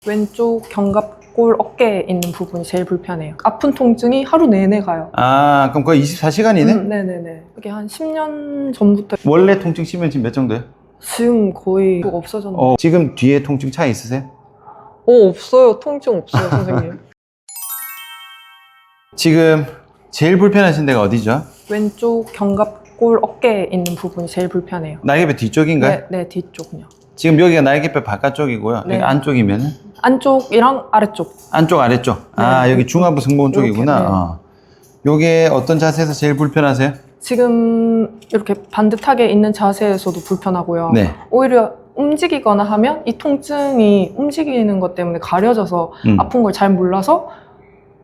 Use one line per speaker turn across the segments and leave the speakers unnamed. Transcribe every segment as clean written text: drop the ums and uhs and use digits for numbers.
왼쪽 견갑골 어깨에 있는 부분이 제일 불편해요. 아픈 통증이 하루 내내 가요.
아, 그럼 거의 24시간이네?
네네네. 이게 한 10년 전부터
원래 통증 심면 지금 몇 정도예요?
지금 거의 없어졌는데.
지금 뒤에 통증 차 있으세요?
없어요. 통증 없어요, 선생님.
지금 제일 불편하신 데가 어디죠?
왼쪽 견갑골 어깨에 있는 부분이 제일 불편해요.
날개뼈 뒤쪽인가요?
네, 뒤쪽은요.
지금 여기가 날개뼈 바깥쪽이고요.
네.
여기 안쪽이면은?
안쪽이랑 아래쪽.
안쪽, 아래쪽. 아,
네.
여기 중안부 승모근 쪽이구나.
이렇게, 네.
요게 어떤 자세에서 제일 불편하세요?
지금 이렇게 반듯하게 있는 자세에서도 불편하고요.
네.
오히려 움직이거나 하면 이 통증이 움직이는 것 때문에 가려져서 아픈 걸 잘 몰라서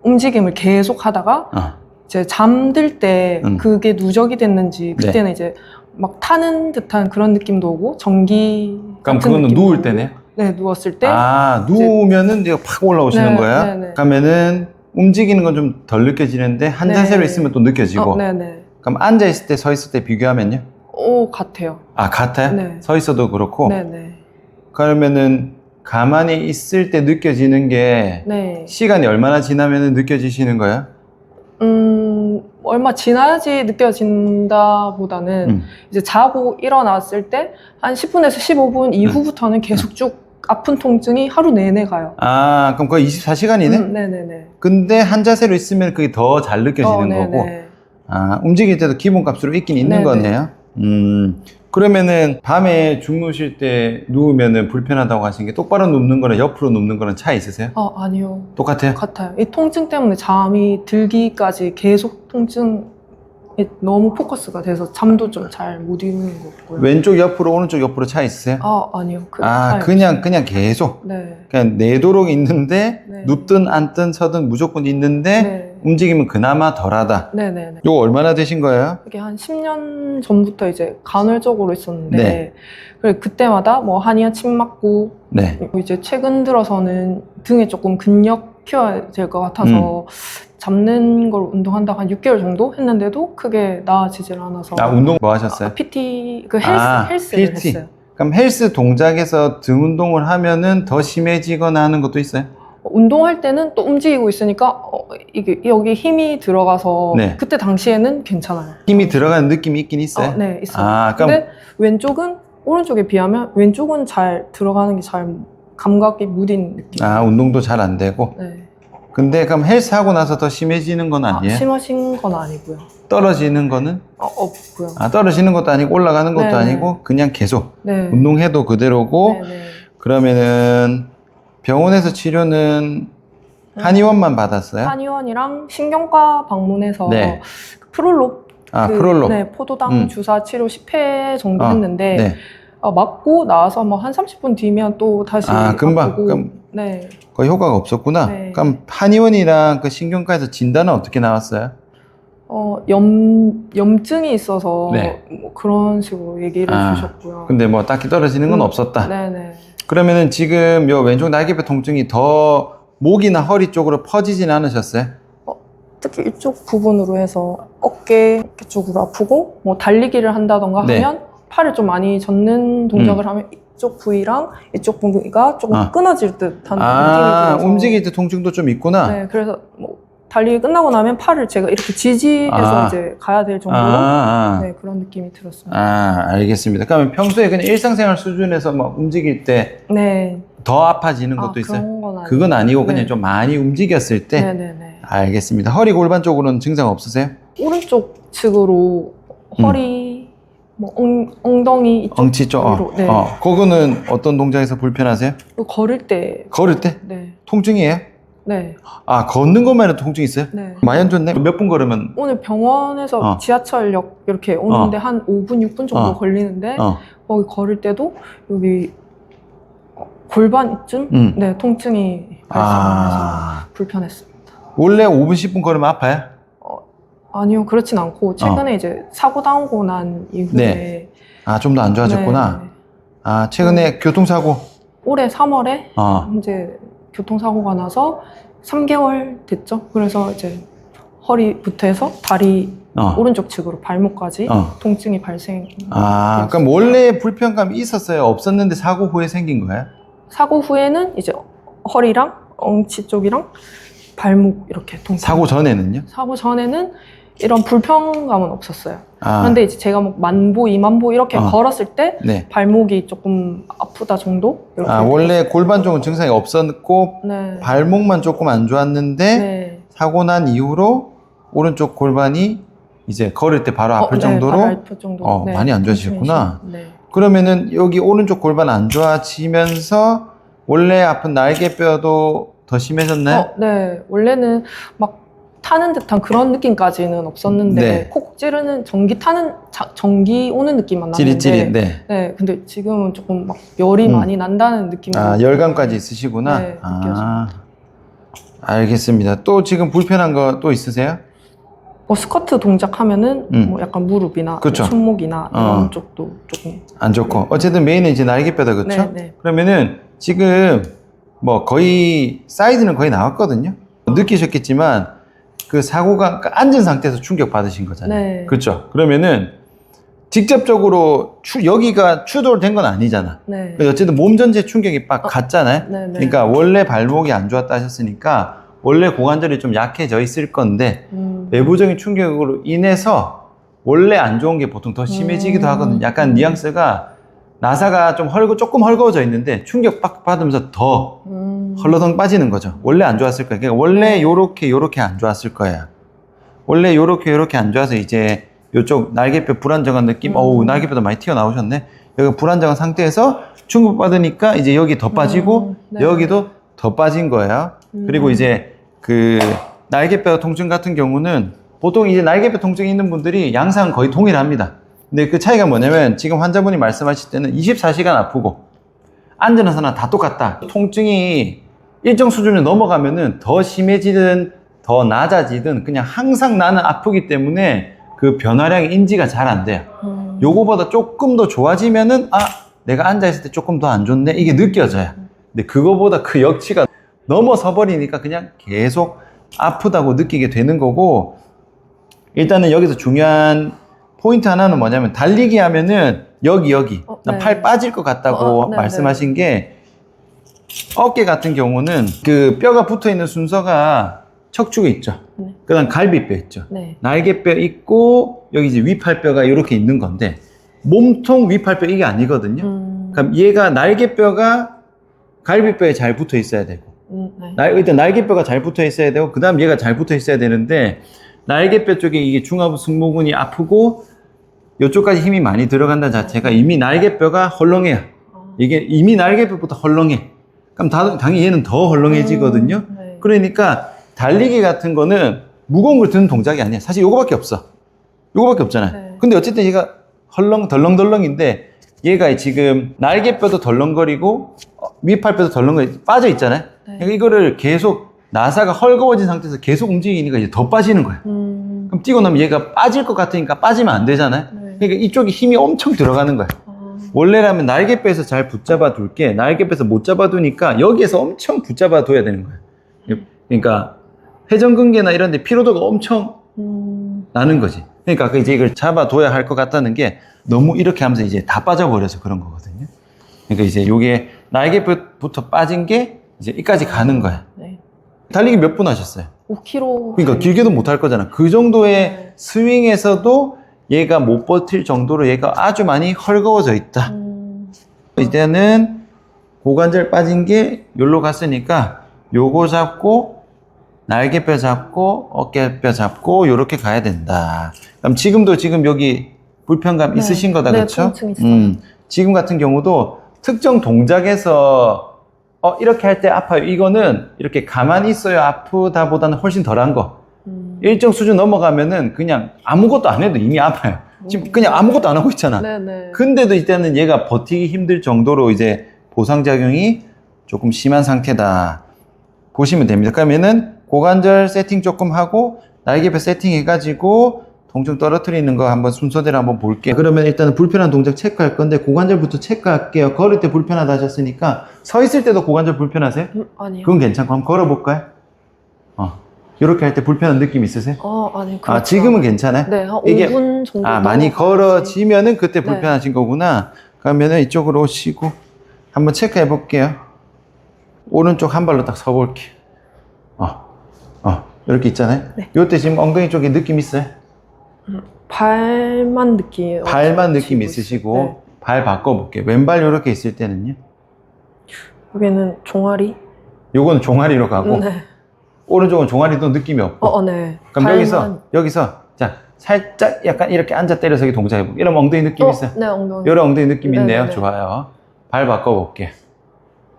움직임을 계속 하다가 이제 잠들 때 그게 누적이 됐는지 그때는
네.
이제 막 타는 듯한 그런 느낌도 오고 전기
그럼
같은
그거는
느낌도
누울
오고.
때네요?
네, 누웠을 때.
아, 누우면은 이제 팍 올라오시는
네,
거야?
네, 네.
그러면은 움직이는 건 좀 덜 느껴지는데 한
네.
자세로 있으면 또 느껴지고.
네네.
그럼 앉아있을 때, 서 있을 때 비교하면요?
같아요.
아, 같아요?
네.
서 있어도 그렇고?
네네.
그러면은 가만히 있을 때 느껴지는 게
네.
시간이 얼마나 지나면 느껴지시는 거예요?
얼마 지나야지 느껴진다 보다는 이제 자고 일어났을 때 한 10분에서 15분 이후부터는 계속 쭉 아픈 통증이 하루 내내 가요.
아, 그럼 거의 24시간이네?
네네네.
근데 한 자세로 있으면 그게 더 잘 느껴지는
네네.
거고. 아, 움직일 때도 기본값으로 있긴 있는
네네.
거네요. 그러면은 밤에 주무실 때 누우면은 불편하다고 하신 게 똑바로 눕는 거랑 옆으로 눕는 거랑 차이 있으세요?
아니요.
똑같아요?
같아요. 이 통증 때문에 잠이 들기까지 계속 통증이 너무 포커스가 돼서 잠도 좀 잘 못 이루는 것 같고요.
왼쪽 옆으로 오른쪽 옆으로 차이 있으세요?
아니요.
아,
차이
그냥 계속?
네.
그냥 내도록 있는데
네.
눕든 앉든 서든 무조건 있는데
네.
움직임은 그나마 덜하다.
네네네.
요거 얼마나 되신 거예요?
이게 한 10년 전부터 이제 간헐적으로 있었는데
네.
그래 그때마다 뭐 한의원 침 맞고
네.
이제 최근 들어서는 등에 조금 근력 키워야 될 것 같아서 잡는 걸 운동한다고 한 6개월 정도 했는데도 크게 나아지질 않아서.
아, 운동 뭐 하셨어요?
PT 그 헬스를
PT.
했어요.
그럼 헬스 동작에서 등 운동을 하면은 더 심해지거나 하는 것도 있어요?
운동할 때는 또 움직이고 있으니까 이게 여기 힘이 들어가서
네.
그때 당시에는 괜찮아요.
힘이 들어가는 느낌이 있긴 있어요?
네, 있어요.
아, 그럼
근데 왼쪽은 오른쪽에 비하면 왼쪽은 잘 들어가는 게 잘 감각이 무딘 느낌.
운동도 잘 안 되고.
네.
근데 그럼 헬스 하고 나서 더 심해지는 건 아니에요?
심하신 건 아니고요.
떨어지는 거는?
없고요.
떨어지는 것도 아니고 올라가는 것도
네네.
아니고 그냥 계속
네.
운동해도 그대로고.
네네.
그러면은 병원에서 치료는 한의원만 받았어요?
한의원이랑 신경과 방문해서
네.
프롤로
프롤로.
네, 포도당 주사 치료 10회 정도 했는데
네.
맞고 나와서 뭐 한 30분 뒤면 또 다시
금방.
아프고.
그럼
네.
거의 효과가 없었구나.
네.
그럼 한의원이랑 그 신경과에서 진단은 어떻게 나왔어요?
염증이 있어서
네.
뭐 그런 식으로 얘기를 주셨고요.
근데 뭐 딱히 떨어지는 건 없었다.
네네.
그러면은 지금 요 왼쪽 날개뼈 통증이 더 목이나 허리 쪽으로 퍼지진 않으셨어요?
특히 이쪽 부분으로 해서 어깨 쪽으로 아프고 뭐 달리기를 한다던가
네.
하면 팔을 좀 많이 젓는 동작을 하면 이쪽 부위랑 이쪽 부위가 조금 끊어질 듯한 느낌이 들어서
움직일 때 통증도 좀 있구나.
네, 그래서 뭐 달리기 끝나고 나면 팔을 제가 이렇게 지지해서 이제 가야 될 정도로 네, 그런 느낌이 들었습니다.
알겠습니다. 그러면 평소에 그냥 일상생활 수준에서 막 움직일 때
네.
더 아파지는 것도 있어요?
그런 건 아니고.
그건 아니고 그냥
네.
좀 많이 움직였을 때?
네네네.
알겠습니다. 허리 골반 쪽으로는 증상 없으세요?
오른쪽 측으로 허리, 뭐 엉덩이 이쪽
엉치 쪽?
위로. 네.
그거는 어떤 동작에서 불편하세요?
걸을 때.
걸을 때?
네.
통증이에요?
네.
걷는 것만 해도 통증 있어요?
네.
많이 안 좋네? 몇 분 걸으면?
오늘 병원에서 지하철역 이렇게 오는데 한 5분, 6분 정도 걸리는데 거기 걸을 때도 여기 골반 이쯤 네, 통증이 발생해서 불편했습니다.
원래 5분, 10분 걸으면 아파요?
아니요, 그렇진 않고 최근에 이제 사고 당하고 난 이후에
네. 좀 더 안 좋아졌구나.
네.
최근에 교통사고?
올해 3월에 이제 교통사고가 나서 3개월 됐죠. 그래서 이제 허리부터 해서 다리 오른쪽 측으로 발목까지 통증이
그럼 원래 불편감이 있었어요? 없었는데 사고 후에 생긴 거예요?
사고 후에는 이제 허리랑 엉치 쪽이랑 발목 이렇게 통증.
사고 전에는요?
사고 전에는 이런 불편감은 없었어요.
아.
그런데 이제 제가 뭐 만보, 2만보 이렇게 걸었을 때
네.
발목이 조금 아프다 정도? 이렇게
원래 골반 쪽은 증상이 없었고
네.
발목만 조금 안 좋았는데
네.
사고 난 이후로 오른쪽 골반이 이제 걸을 때 바로 아플
네,
정도로
바로 아플 정도로. 네.
많이 안 좋아지셨구나.
네.
그러면은 여기 오른쪽 골반 안 좋아지면서 원래 아픈 날개뼈도 더 심해졌나요?
네. 원래는 막 타는 듯한 그런 느낌까지는 없었는데
네.
콕 찌르는 전기 오는 느낌만 났는데
찌릿찌릿. 네.
네. 근데 지금은 조금 막 열이 많이 난다는 느낌이
열감까지 있으시구나.
네, 느껴집니다.
알겠습니다. 또 지금 불편한 거 또 있으세요?
스쿼트 동작하면은 뭐 약간 무릎이나
그쵸.
손목이나 이런 쪽도 조금
안 좋고. 어쨌든 메인은 이제 날개뼈다, 그렇죠?
네.
그러면은 지금 뭐 거의 사이드는 거의 나왔거든요. 느끼셨겠지만 그 사고가 앉은 상태에서 충격 받으신 거잖아요.
네.
그렇죠? 그러면은 직접적으로 여기가 추돌된 건 아니잖아.
네.
어쨌든 몸 전체 충격이 빡 갔잖아요.
네.
그러니까 원래 발목이 안 좋았다 하셨으니까 원래 고관절이 좀 약해져 있을 건데 외부적인 충격으로 인해서 원래 안 좋은 게 보통 더 심해지기도 하거든요. 약간 뉘앙스가 나사가 좀 조금 헐거워져 있는데 충격 빡 받으면서 더 헐러덩 빠지는 거죠. 원래 안 좋았을 거예요. 그러니까 원래 요렇게 안 좋았을 거예요. 원래 요렇게 안 좋아서 이제 요쪽 날개뼈 불안정한 느낌, 어우, 날개뼈도 많이 튀어나오셨네. 여기 불안정한 상태에서 충격받으니까 이제 여기 더 빠지고
네.
여기도 더 빠진 거예요. 그리고 이제 그 날개뼈 통증 같은 경우는 보통 이제 날개뼈 통증이 있는 분들이 양상은 거의 동일합니다. 근데 그 차이가 뭐냐면 지금 환자분이 말씀하실 때는 24시간 아프고 앉은 사람 다 똑같다. 통증이 일정 수준을 넘어가면은 더 심해지든 더 낮아지든 그냥 항상 나는 아프기 때문에 그 변화량이 인지가 잘 안 돼요. 요거보다 조금 더 좋아지면은 내가 앉아있을 때 조금 더 안 좋네 이게 느껴져요. 근데 그거보다 그 역치가 넘어서 버리니까 그냥 계속 아프다고 느끼게 되는 거고, 일단은 여기서 중요한 포인트 하나는 뭐냐면 달리기 하면은 여기
네.
팔 빠질 것 같다고
네,
말씀하신 게, 어깨 같은 경우는 그 뼈가 붙어 있는 순서가 척추가 있죠.
네.
그 다음 갈비뼈 있죠.
네.
날개뼈 있고 여기 이제 위팔뼈가 이렇게 있는 건데 몸통 위팔뼈 이게 아니거든요. 그럼 얘가 날개뼈가 갈비뼈에 잘 붙어 있어야 되고
네.
일단 날개뼈가 잘 붙어 있어야 되고 그 다음 얘가 잘 붙어 있어야 되는데, 날개뼈 쪽에 이게 중하부 승모근이 아프고 이쪽까지 힘이 많이 들어간다는 자체가 이미 날개뼈가 헐렁해요. 이게 이미 날개뼈부터 헐렁해. 그럼 당연히 얘는 더 헐렁해지거든요.
네.
그러니까 달리기 같은 거는 무거운 걸 드는 동작이 아니야. 사실 요거밖에 없어. 요거밖에 없잖아요.
네.
근데 어쨌든 얘가 덜렁덜렁인데 얘가 지금 날개뼈도 덜렁거리고 위팔뼈도 덜렁거리고 빠져 있잖아요.
네.
그러니까 이거를 계속 나사가 헐거워진 상태에서 계속 움직이니까 이제 더 빠지는 거야. 그럼 뛰고 나면 얘가 빠질 것 같으니까 빠지면 안 되잖아요.
네.
그러니까 이쪽에 힘이 엄청 들어가는 거야. 원래라면 날개뼈에서 잘 붙잡아 둘게 날개뼈에서 못 잡아두니까 여기에서 엄청 붙잡아 둬야 되는 거야. 그러니까 회전근개나 이런 데 피로도가 엄청 나는 거지. 그러니까 이제 이걸 잡아둬야 할 것 같다는 게 너무 이렇게 하면서 이제 다 빠져버려서 그런 거거든요. 그러니까 이제 요게 날개뼈부터 빠진 게 이제 여기까지 가는 거야.
네.
달리기 몇 분 하셨어요?
5km.
그러니까 길게도 못 할 거잖아. 그 정도의
네.
스윙에서도 얘가 못 버틸 정도로 얘가 아주 많이 헐거워져 있다. 이제는 고관절 빠진 게 여기로 갔으니까 요거 잡고 날개뼈 잡고 어깨뼈 잡고 요렇게 가야 된다. 그럼 지금 여기 불편감
네.
있으신 거다.
네,
그렇죠?
통증 있어요.
지금 같은 경우도 특정 동작에서 이렇게 할 때 아파요. 이거는 이렇게 가만히 있어야 아프다보다는 훨씬 덜한 거. 일정 수준 넘어가면은 그냥 아무것도 안 해도 이미 아파요. 지금 그냥 아무것도 안 하고 있잖아.
네네.
근데도 이때는 얘가 버티기 힘들 정도로 이제 보상작용이 조금 심한 상태다 보시면 됩니다. 그러면은 고관절 세팅 조금 하고 날개뼈 세팅 해가지고 통증 떨어뜨리는 거 한번 순서대로 한번 볼게요. 그러면 일단은 불편한 동작 체크할 건데 고관절부터 체크할게요. 걸을 때 불편하다 하셨으니까 서 있을 때도 고관절 불편하세요?
아니요.
그건 괜찮고 한번 걸어볼까요? 이렇게 할 때 불편한 느낌 있으세요?
아니, 그렇죠.
지금은 괜찮아요?
네, 한
이게
5분 정도.
많이 걸어지면은 그때
네.
불편하신 거구나. 그러면은 이쪽으로 오시고 한번 체크해 볼게요. 오른쪽 한 발로 딱 서볼게. 이렇게 있잖아요.
네.
요때 지금 엉덩이 쪽에 느낌 있어요?
발만 느끼해요.
발만 느낌 있으시고
네.
발 바꿔볼게요. 왼발 요렇게 있을 때는요?
여기는 종아리.
요거는 종아리로 가고
네.
오른쪽은 종아리도 느낌이 없고.
네.
그럼
발만.
여기서 자 살짝 약간 이렇게 앉아 때려서기 동작 해볼게요. 이러면 엉덩이 느낌 있어요?
네, 엉덩이.
요런 엉덩이 느낌 있네요.
네네네.
좋아요. 발 바꿔볼게요.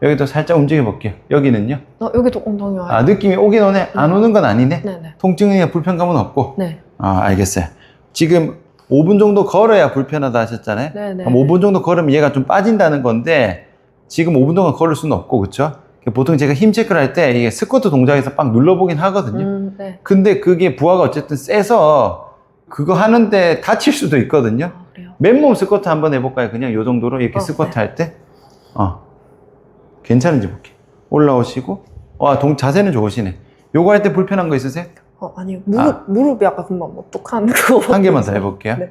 여기도 살짝 움직여볼게요. 여기는요?
여기도 엉덩이 와요.
느낌이 오긴 오네. 안 오는 건 아니네.
네네.
통증이나 불편감은 없고.
네.
알겠어요. 지금 5분 정도 걸어야 불편하다 하셨잖아요.
네네.
그럼 5분 정도 걸으면 얘가 좀 빠진다는 건데 지금 5분 동안 걸을 수는 없고, 그렇죠? 보통 제가 힘 체크를 할 때 이게 스쿼트 동작에서 빡 눌러보긴 하거든요.
네.
근데 그게 부하가 어쨌든 세서 그거 하는데 다칠 수도 있거든요.
그래요?
맨몸 스쿼트 한번 해볼까요? 그냥 요 정도로 이렇게 스쿼트
네.
할 때 괜찮은지 볼게요. 올라오시고 자세는 좋으시네. 요거 할 때 불편한 거 있으세요?
아니요. 무릎이 아까 금방 어떡한 그거.
한 개만 더 해볼게요.
네.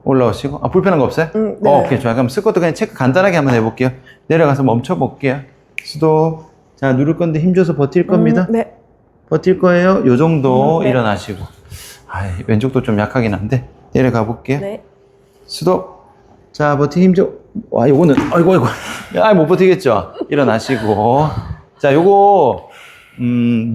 올라오시고 불편한 거 없어요?
네.
오케이, 좋아요. 그럼 스쿼트 그냥 체크 간단하게 한번 해볼게요. 내려가서 멈춰볼게요. 스톱. 자, 누를 건데 힘줘서 버틸 겁니다.
네.
버틸 거예요. 요 정도
네.
일어나시고. 왼쪽도 좀 약하긴 한데 내려가 볼게요.
네.
스톱. 자, 버티 힘줘. 요거는 아이고 못 버티겠죠. 일어나시고. 자, 요거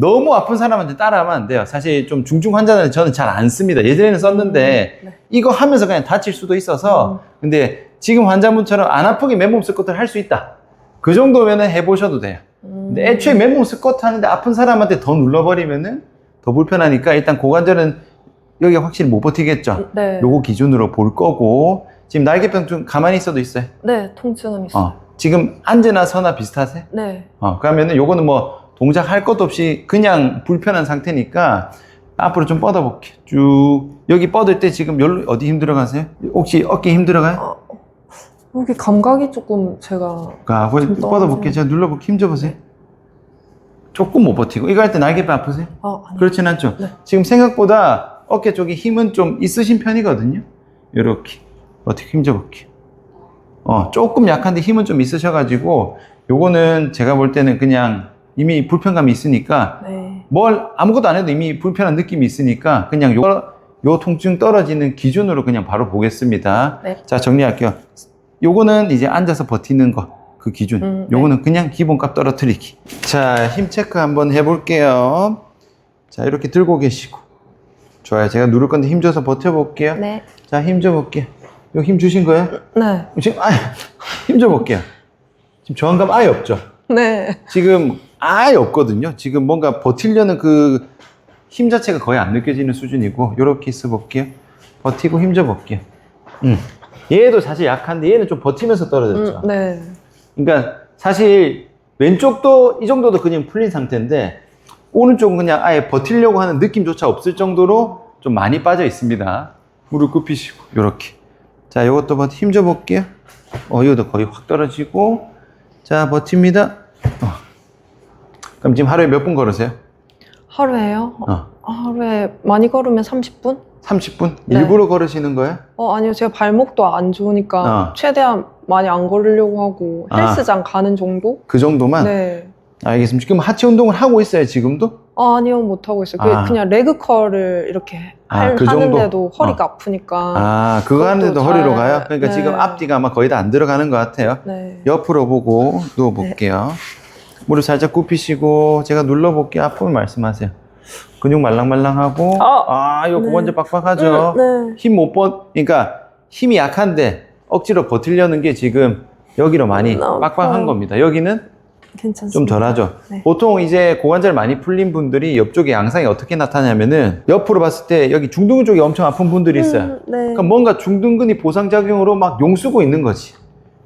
너무 아픈 사람한테 따라하면 안 돼요. 사실 좀 중증 환자는 저는 잘 안 씁니다. 예전에는 썼는데
네.
이거 하면서 그냥 다칠 수도 있어서 근데 지금 환자분처럼 안 아프게 맨몸 스쿼트를 할 수 있다. 그 정도면은 해보셔도 돼요. 근데 애초에 맨몸 스쿼트 하는데 아픈 사람한테 더 눌러버리면은 더 불편하니까 일단 고관절은 여기 확실히 못 버티겠죠.
네.
요거 기준으로 볼 거고 지금 날개뼈 좀 가만히 있어도 있어요.
네, 통증은 있어요.
지금 앉으나 서나 비슷하세요?
네.
그러면은 요거는 뭐 동작 할 것도 없이 그냥 불편한 상태니까 앞으로 좀 뻗어볼게요. 쭉. 여기 뻗을 때 지금 어디 힘 들어가세요? 혹시 어깨 힘 들어가요?
여기 감각이 조금 제가. 좀
뻗어볼게요. 제가 눌러볼게요. 힘 줘보세요. 조금 못 버티고. 이거 할 때 날개뼈 아프세요?
아니요.
그렇진 않죠?
네.
지금 생각보다 어깨 쪽에 힘은 좀 있으신 편이거든요. 요렇게. 어떻게 힘 줘볼게요. 조금 약한데 힘은 좀 있으셔가지고 요거는 제가 볼 때는 그냥 이미 불편감이 있으니까
네.
아무것도 안 해도 이미 불편한 느낌이 있으니까 그냥 요 통증 떨어지는 기준으로 그냥 바로 보겠습니다.
네.
자, 정리할게요. 요거는 이제 앉아서 버티는 거, 그 기준. 요거는 그냥 기본값 떨어뜨리기. 자, 힘 체크 한번 해볼게요. 자, 이렇게 들고 계시고. 좋아요. 제가 누를 건데 힘 줘서 버텨볼게요.
네.
자, 힘 줘볼게요. 요 힘 주신 거예요?
네.
지금 힘 줘볼게요. 지금 저항감 아예 없죠?
네.
지금 아예 없거든요. 지금 뭔가 버티려는 그 힘 자체가 거의 안 느껴지는 수준이고 요렇게 있어 볼게요. 버티고 힘 줘 볼게요. 얘도 사실 약한데 얘는 좀 버티면서 떨어졌죠.
네.
그러니까 사실 왼쪽도 이 정도도 그냥 풀린 상태인데 오른쪽은 그냥 아예 버티려고 하는 느낌조차 없을 정도로 좀 많이 빠져 있습니다. 무릎 굽히시고 요렇게. 자, 요것도 힘 줘 볼게요. 이것도 거의 확 떨어지고. 자, 버팁니다. 그럼 지금 하루에 몇 분 걸으세요?
하루에요? 하루에 많이 걸으면 30분?
30분?
네.
일부러 걸으시는 거예요?
아니요. 제가 발목도 안 좋으니까 최대한 많이 안 걸으려고 하고 헬스장 가는 정도?
그 정도만?
네.
알겠습니다. 지금 하체 운동을 하고 있어요, 지금도?
아니요, 못 하고 있어요. 그냥 레그컬을 이렇게
그
하는데도 허리가 아프니까.
그거 하는데도 허리로 가요? 그러니까
네.
지금 앞뒤가 아마 거의 다 안 들어가는 것 같아요.
네.
옆으로 보고 누워볼게요. 무릎 살짝 굽히시고 제가 눌러볼게요. 아프면 말씀하세요. 근육 말랑말랑하고 이거 고관절 빡빡하죠?
네.
힘 못 그러니까 힘이 약한데 억지로 버티려는 게 지금 여기로 많이 빡빡한 겁니다. 여기는
괜찮습니다.
좀 덜하죠.
네.
보통 이제 고관절 많이 풀린 분들이 옆쪽에 양상이 어떻게 나타나냐면은 옆으로 봤을 때 여기 중둔근 쪽이 엄청 아픈 분들이 있어요.
네.
그러니까 뭔가 중둔근이 보상작용으로 막 용쓰고 있는 거지.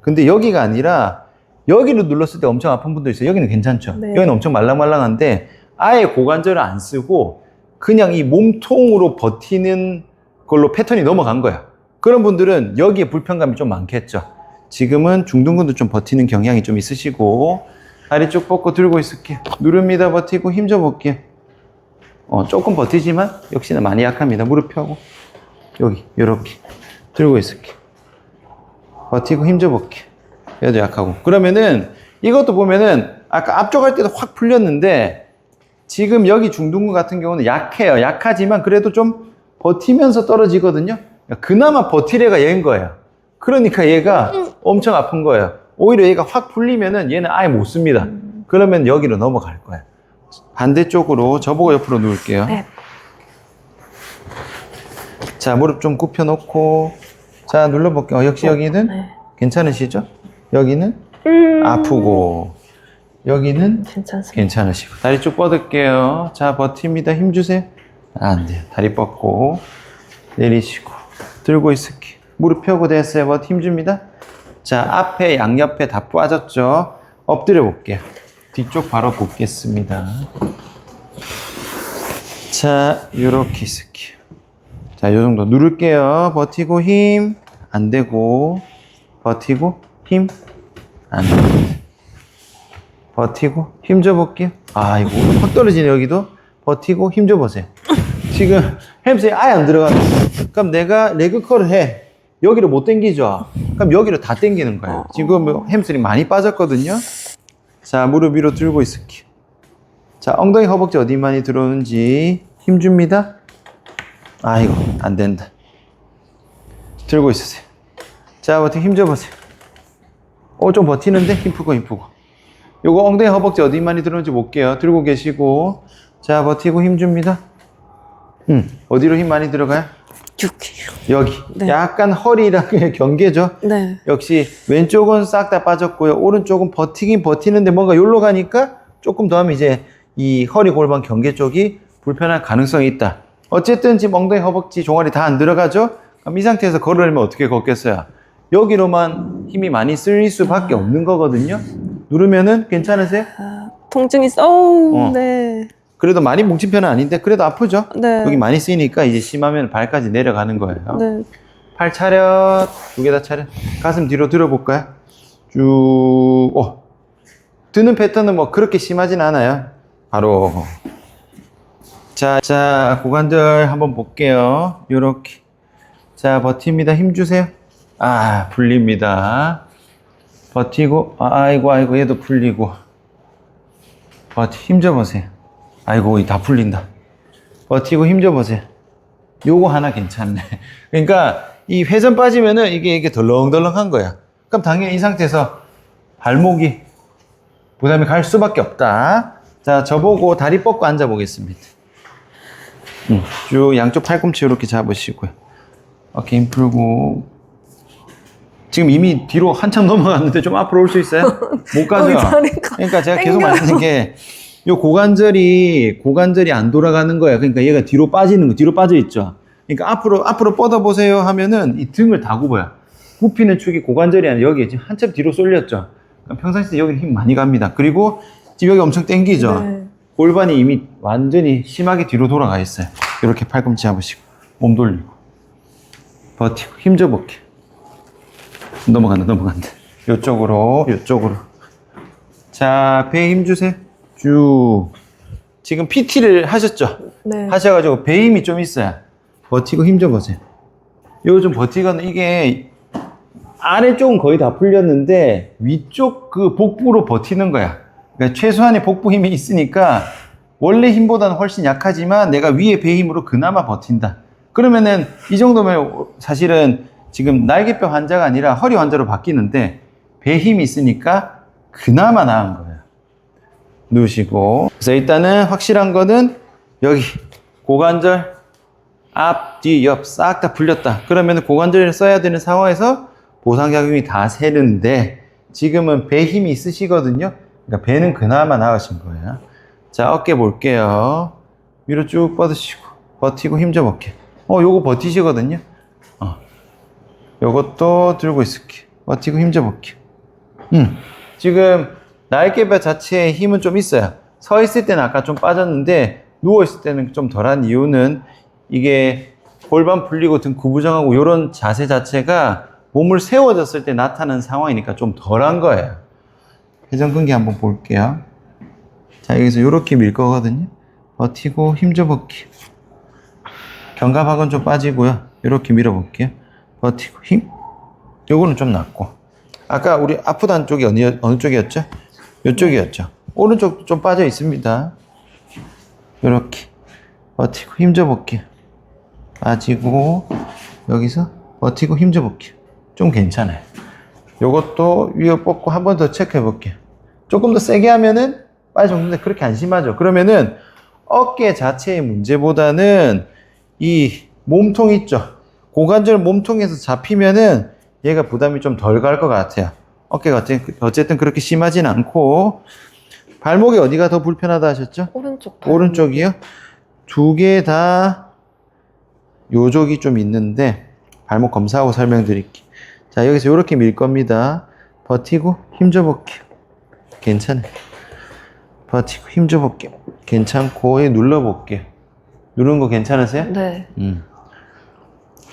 근데 여기가 아니라 여기로 눌렀을 때 엄청 아픈 분도 있어요. 여기는 괜찮죠.
네.
여기는 엄청 말랑말랑한데 아예 고관절을 안 쓰고 그냥 이 몸통으로 버티는 걸로 패턴이 넘어간 거야. 그런 분들은 여기에 불편감이 좀 많겠죠. 지금은 중둔근도 좀 버티는 경향이 좀 있으시고 다리 쭉 뻗고 들고 있을게요. 누릅니다. 버티고 힘 줘 볼게요. 조금 버티지만 역시나 많이 약합니다. 무릎 펴고 여기 이렇게 들고 있을게요. 버티고 힘 줘 볼게요. 얘도 약하고. 그러면은 이것도 보면은 아까 앞쪽 할 때도 확 풀렸는데 지금 여기 중둔근 같은 경우는 약해요. 약하지만 그래도 좀 버티면서 떨어지거든요. 그나마 버티래가 얘인 거예요. 그러니까 얘가 엄청 아픈 거예요. 오히려 얘가 확 풀리면은 얘는 아예 못 씁니다. 그러면 여기로 넘어갈 거예요. 반대쪽으로 저보고 옆으로 누울게요.
네.
자, 무릎 좀 굽혀 놓고 자, 눌러볼게요. 역시 여기는
네.
괜찮으시죠? 여기는 아프고 여기는
괜찮습니다.
괜찮으시고. 다리 쭉 뻗을게요. 자, 버팁니다. 힘 주세요. 안 돼요. 다리 뻗고 내리시고 들고 있을게요. 무릎 펴고 됐어요. 버티 힘 줍니다. 자, 앞에 양옆에 다 빠졌죠? 엎드려 볼게요. 뒤쪽 바로 굽겠습니다. 자, 요렇게 있을게요. 자, 요 정도 누를게요. 버티고 힘. 안 되고. 버티고 힘. 안 되고. 버티고 힘 줘볼게요. 아이고, 확 떨어지네, 여기도. 버티고 힘 줘보세요. 지금 햄스트링 아예 안 들어가네. 그럼 내가 레그컬을 해. 여기를 못 당기죠? 그럼 여기를 다 당기는 거예요. 지금 햄스트링 많이 빠졌거든요. 자, 무릎 위로 들고 있을게요. 자, 엉덩이 허벅지 어디 많이 들어오는지 힘 줍니다. 아이고, 안 된다. 들고 있으세요. 자, 버티고 힘 줘보세요. 좀 버티는데? 힘 푸고, 힘 푸고. 요거 엉덩이 허벅지 어디 많이 들어오는지 볼게요. 들고 계시고. 자, 버티고 힘 줍니다. 어디로 힘 많이 들어가요? 여기.
네.
약간 허리랑 경계죠?
네.
역시 왼쪽은 싹 다 빠졌고요. 오른쪽은 버티긴 버티는데 뭔가 여기로 가니까 조금 더 하면 이제 이 허리 골반 경계 쪽이 불편할 가능성이 있다. 어쨌든 지금 엉덩이 허벅지 종아리 다 안 들어가죠? 그럼 이 상태에서 걸으려면 어떻게 걷겠어요? 여기로만 힘이 많이 쓸 수밖에 없는 거거든요. 누르면은 괜찮으세요?
통증이 네.
그래도 많이 뭉친 편은 아닌데 그래도 아프죠?
네.
여기 많이 쓰이니까 이제 심하면 발까지 내려가는 거예요.
네.
팔 차렷, 두 개 다 차렷. 가슴 뒤로 들어볼까요? 쭉, 드는 패턴은 뭐 그렇게 심하진 않아요. 바로. 자, 고관절 한번 볼게요. 요렇게. 자, 버팁니다. 힘 주세요. 풀립니다. 버티고, 아이고, 얘도 풀리고. 힘 줘보세요. 아이고, 다 풀린다. 버티고 힘 줘보세요. 요거 하나 괜찮네. 그러니까, 이 회전 빠지면은 이게 덜렁덜렁한 거야. 그럼 당연히 이 상태에서 발목이 부담이 갈 수밖에 없다. 자, 저보고 다리 뻗고 앉아 보겠습니다. 쭉 양쪽 팔꿈치 이렇게 잡으시고요. 어깨 힘 풀고. 지금 이미 뒤로 한참 넘어갔는데 좀 앞으로 올 수 있어요? 못 가죠? 그러니까 제가 계속 말씀드린 게, 요 고관절이 안 돌아가는 거야. 그러니까 얘가 뒤로 빠지는 거, 뒤로 빠져 있죠. 그러니까 앞으로 뻗어보세요 하면은 이 등을 다 굽어요. 굽히는 축이 고관절이 아니라 여기 지금 한참 뒤로 쏠렸죠. 그러니까 평상시에 여기 힘 많이 갑니다. 그리고 지금 여기 엄청 당기죠. 네. 골반이 이미 완전히 심하게 뒤로 돌아가 있어요. 이렇게 팔꿈치 잡으시고, 몸 돌리고, 버티고, 힘 줘볼게요. 넘어간다. 요쪽으로. 자, 배에 힘 주세요. 쭉. 지금 PT를 하셨죠?
네.
하셔가지고 배 힘이 좀 있어요. 버티고 힘 줘보세요. 요 좀 버티고는 이게 아래쪽은 거의 다 풀렸는데 위쪽 그 복부로 버티는 거야. 그러니까 최소한의 복부 힘이 있으니까 원래 힘보다는 훨씬 약하지만 내가 위에 배 힘으로 그나마 버틴다. 그러면은 이 정도면 사실은 지금 날개뼈 환자가 아니라 허리 환자로 바뀌는데 배 힘이 있으니까 그나마 나은 거예요. 누우시고. 그래서 일단은 확실한 거는 여기 고관절 앞, 뒤, 옆 싹 다 풀렸다. 그러면 고관절을 써야 되는 상황에서 보상작용이 다 새는데 지금은 배 힘이 있으시거든요. 그러니까 배는 그나마 나으신 거예요. 자, 어깨 볼게요. 위로 쭉 뻗으시고 버티고 힘 줘볼게요. 요거 버티시거든요. 요것도 들고 있을게요. 버티고 힘 줘볼게요. 지금 날개뼈 자체에 힘은 좀 있어요. 서 있을 때는 아까 좀 빠졌는데 누워 있을 때는 좀 덜한 이유는 이게 골반 풀리고 등 구부정하고 이런 자세 자체가 몸을 세워졌을 때 나타나는 상황이니까 좀 덜한 거예요. 회전근개 한번 볼게요. 자, 여기서 이렇게 밀 거거든요. 버티고 힘 줘볼게요. 견갑학은 좀 빠지고요. 이렇게 밀어볼게요. 버티고 힘. 요거는 좀 낫고. 아까 우리 아프다는 쪽이 어느 쪽이었죠? 이쪽이었죠. 오른쪽도 좀 빠져 있습니다. 이렇게 버티고 힘줘 볼게요. 빠지고 여기서 버티고 힘줘 볼게요. 좀 괜찮아요. 요것도 위에 뻗고 한 번 더 체크해 볼게요. 조금 더 세게 하면은 빠져줬는데 그렇게 안 심하죠. 그러면은 어깨 자체의 문제보다는 이 몸통 있죠. 고관절 몸통에서 잡히면은 얘가 부담이 좀 덜 갈 것 같아요. 어깨가 어쨌든 그렇게 심하진 않고. 발목이 어디가 더 불편하다 하셨죠?
오른쪽.
오른쪽이요? 두 개 다 요족이 좀 있는데 발목 검사하고 설명드릴게요. 자, 여기서 이렇게 밀 겁니다. 버티고 힘줘 볼게요. 괜찮아요. 버티고 힘줘 볼게요. 괜찮고 눌러 볼게요. 누르는 거 괜찮으세요?
네.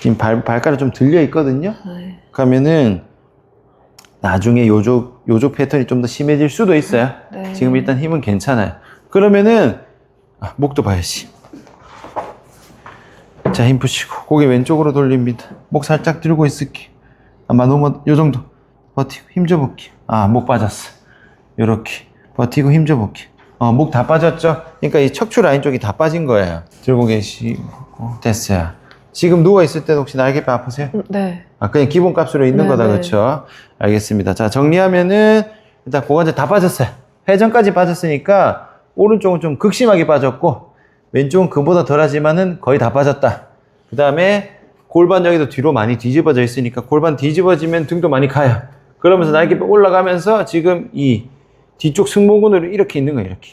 지금 발가락 좀 들려 있거든요.
네.
그러면은 나중에 요족 패턴이 좀 더 심해질 수도 있어요.
네.
지금 일단 힘은 괜찮아요. 그러면은 목도 봐야지. 자, 힘 푸시고 고개 왼쪽으로 돌립니다. 목 살짝 들고 있을게요. 아마 너무 요 정도 버티고 힘줘 볼게요. 목 빠졌어. 요렇게 버티고 힘줘 볼게요. 목 다 빠졌죠? 그러니까 이 척추 라인 쪽이 다 빠진 거예요. 들고 계시고 됐어요. 지금 누워 있을 때는 혹시 날개뼈 아프세요?
네.
그냥 기본 값으로 있는 거다, 그렇죠? 알겠습니다. 자, 정리하면은 일단 고관절 다 빠졌어요. 회전까지 빠졌으니까 오른쪽은 좀 극심하게 빠졌고 왼쪽은 그보다 덜하지만은 거의 다 빠졌다. 그 다음에 골반 여기도 뒤로 많이 뒤집어져 있으니까 골반 뒤집어지면 등도 많이 가요. 그러면서 날개뼈 올라가면서 지금 이 뒤쪽 승모근으로 이렇게 있는 거예요. 이렇게.